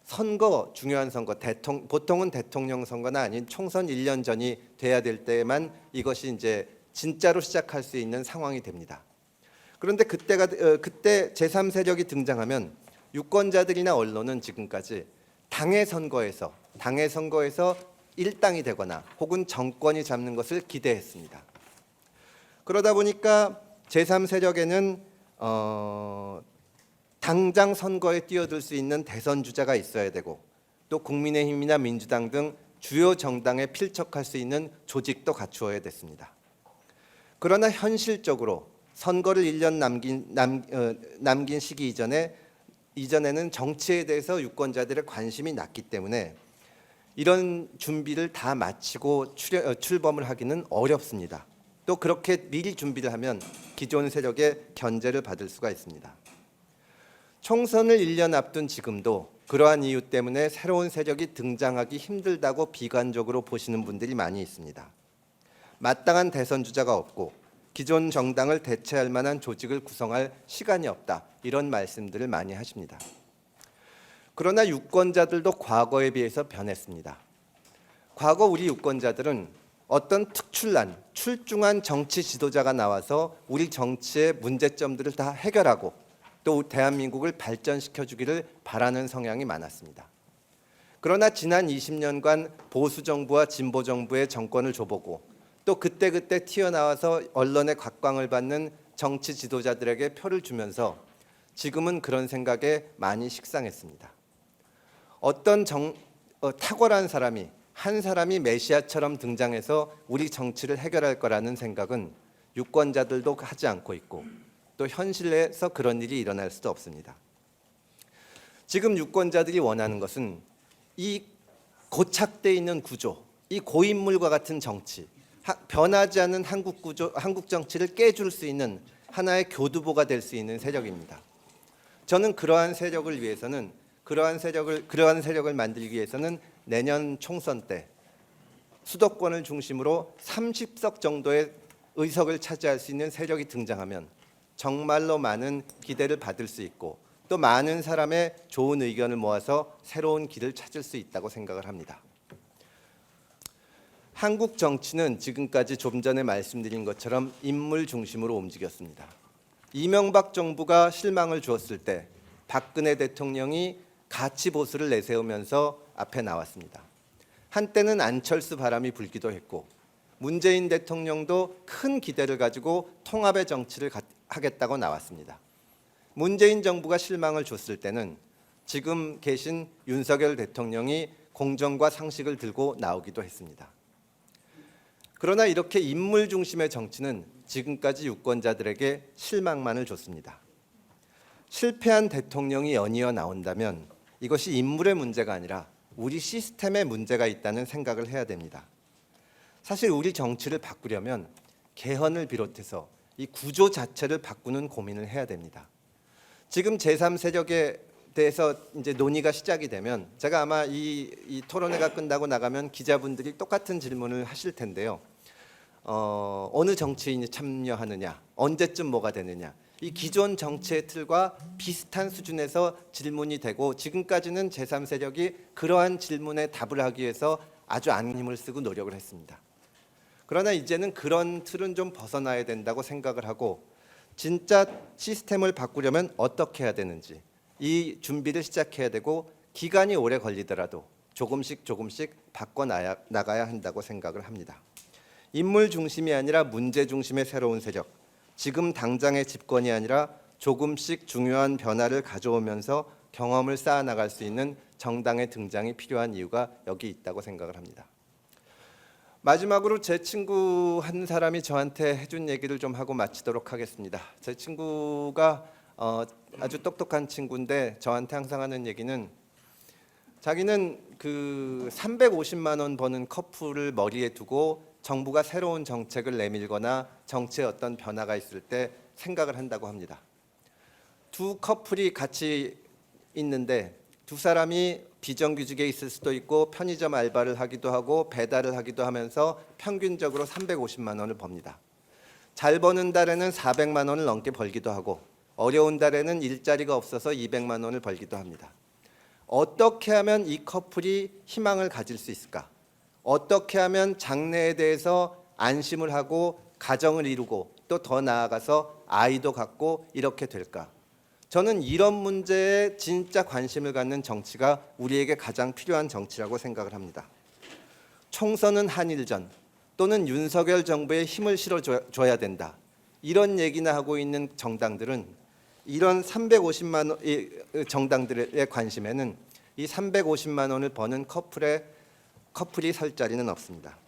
선거, 중요한 선거, 보통은 대통령 선거나 아닌 총선 1년 전이 돼야 될 때만 이것이 이제 진짜로 시작할 수 있는 상황이 됩니다. 그런데 그때 제3 세력이 등장하면 유권자들이나 언론은 지금까지 당의 선거에서 일당이 되거나 혹은 정권이 잡는 것을 기대했습니다. 그러다 보니까 제3 세력에는 당장 선거에 뛰어들 수 있는 대선 주자가 있어야 되고 또 국민의힘이나 민주당 등 주요 정당에 필적할 수 있는 조직도 갖추어야 됐습니다. 그러나 현실적으로 선거를 1년 남긴 시기 이전에는 정치에 대해서 유권자들의 관심이 낮기 때문에 이런 준비를 다 마치고 출범을 하기는 어렵습니다. 또 그렇게 미리 준비를 하면 기존 세력의 견제를 받을 수가 있습니다. 총선을 1년 앞둔 지금도 그러한 이유 때문에 새로운 세력이 등장하기 힘들다고 비관적으로 보시는 분들이 많이 있습니다. 마땅한 대선 주자가 없고 기존 정당을 대체할 만한 조직을 구성할 시간이 없다, 이런 말씀들을 많이 하십니다. 그러나 유권자들도 과거에 비해서 변했습니다. 과거 우리 유권자들은 어떤 특출난, 출중한 정치 지도자가 나와서 우리 정치의 문제점들을 다 해결하고 또 대한민국을 발전시켜 주기를 바라는 성향이 많았습니다. 그러나 지난 20년간 보수 정부와 진보 정부의 정권을 줘보고 또 그때 튀어나와서 언론의 각광을 받는 정치 지도자들에게 표를 주면서 지금은 그런 생각에 많이 식상했습니다. 어떤 탁월한 사람이, 한 사람이 메시아처럼 등장해서 우리 정치를 해결할 거라는 생각은 유권자들도 하지 않고 있고 또 현실에서 그런 일이 일어날 수도 없습니다. 지금 유권자들이 원하는 것은 이 고착돼 있는 구조, 이 고인물과 같은 정치, 변하지 않는 한국 정치를 깨줄 수 있는 하나의 교두보가 될 수 있는 세력입니다. 저는 그러한 세력을 만들기 위해서는 내년 총선 때 수도권을 중심으로 30석 정도의 의석을 차지할 수 있는 세력이 등장하면 정말로 많은 기대를 받을 수 있고 또 많은 사람의 좋은 의견을 모아서 새로운 길을 찾을 수 있다고 생각을 합니다. 한국 정치는 지금까지 좀 전에 말씀드린 것처럼 인물 중심으로 움직였습니다. 이명박 정부가 실망을 주었을 때 박근혜 대통령이 가치 보수를 내세우면서 앞에 나왔습니다. 한때는 안철수 바람이 불기도 했고 문재인 대통령도 큰 기대를 가지고 통합의 정치를 하겠다고 나왔습니다. 문재인 정부가 실망을 줬을 때는 지금 계신 윤석열 대통령이 공정과 상식을 들고 나오기도 했습니다. 그러나 이렇게 인물 중심의 정치는 지금까지 유권자들에게 실망만을 줬습니다. 실패한 대통령이 연이어 나온다면 이것이 인물의 문제가 아니라 우리 시스템에 문제가 있다는 생각을 해야 됩니다. 사실 우리 정치를 바꾸려면 개헌을 비롯해서 이 구조 자체를 바꾸는 고민을 해야 됩니다. 지금 제3세력에 대해서 이제 논의가 시작이 되면 제가 아마 이 토론회가 끝나고 나가면 기자분들이 똑같은 질문을 하실 텐데요. 어느 정치인이 참여하느냐, 언제쯤 뭐가 되느냐, 이 기존 정치의 틀과 비슷한 수준에서 질문이 되고 지금까지는 제3세력이 그러한 질문에 답을 하기 위해서 아주 많은 힘을 쓰고 노력을 했습니다. 그러나 이제는 그런 틀은 좀 벗어나야 된다고 생각을 하고 진짜 시스템을 바꾸려면 어떻게 해야 되는지 이 준비를 시작해야 되고 기간이 오래 걸리더라도 조금씩 바꿔나가야 한다고 생각을 합니다. 인물 중심이 아니라 문제 중심의 새로운 세력, 지금 당장의 집권이 아니라 조금씩 중요한 변화를 가져오면서 경험을 쌓아나갈 수 있는 정당의 등장이 필요한 이유가 여기 있다고 생각을 합니다. 마지막으로 제 친구 한 사람이 저한테 해준 얘기를 좀 하고 마치도록 하겠습니다. 제 친구가 아주 똑똑한 친구인데 저한테 항상 하는 얘기는 자기는 그 350만 원 버는 커플을 머리에 두고 정부가 새로운 정책을 내밀거나 정치에 어떤 변화가 있을 때 생각을 한다고 합니다. 두 커플이 같이 있는데 두 사람이 비정규직에 있을 수도 있고 편의점 알바를 하기도 하고 배달을 하기도 하면서 평균적으로 350만 원을 법니다. 잘 버는 달에는 400만 원을 넘게 벌기도 하고 어려운 달에는 일자리가 없어서 200만 원을 벌기도 합니다. 어떻게 하면 이 커플이 희망을 가질 수 있을까? 어떻게 하면 장래에 대해서 안심을 하고 가정을 이루고 또 더 나아가서 아이도 갖고 이렇게 될까? 저는 이런 문제에 진짜 관심을 갖는 정치가 우리에게 가장 필요한 정치라고 생각을 합니다. 총선은 한일전 또는 윤석열 정부에 힘을 실어줘야 된다. 이런 얘기나 하고 있는 정당들은 이런 350만 원 정당들의 관심에는 이 350만 원을 버는 커플이 설 자리는 없습니다.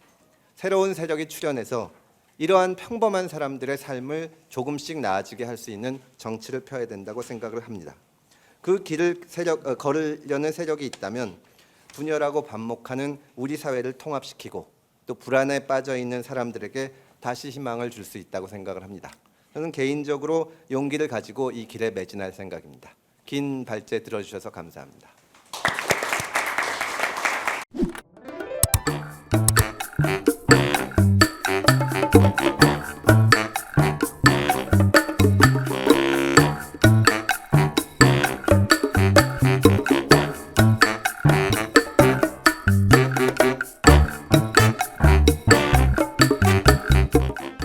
새로운 세력이 출현해서 이러한 평범한 사람들의 삶을 조금씩 나아지게 할 수 있는 정치를 펴야 된다고 생각을 합니다. 그 길을 걸으려는 세력이 있다면 분열하고 반목하는 우리 사회를 통합시키고 또 불안에 빠져 있는 사람들에게 다시 희망을 줄 수 있다고 생각을 합니다. 저는 개인적으로 용기를 가지고 이 길에 매진할 생각입니다. 긴 발제 들어주셔서 감사합니다.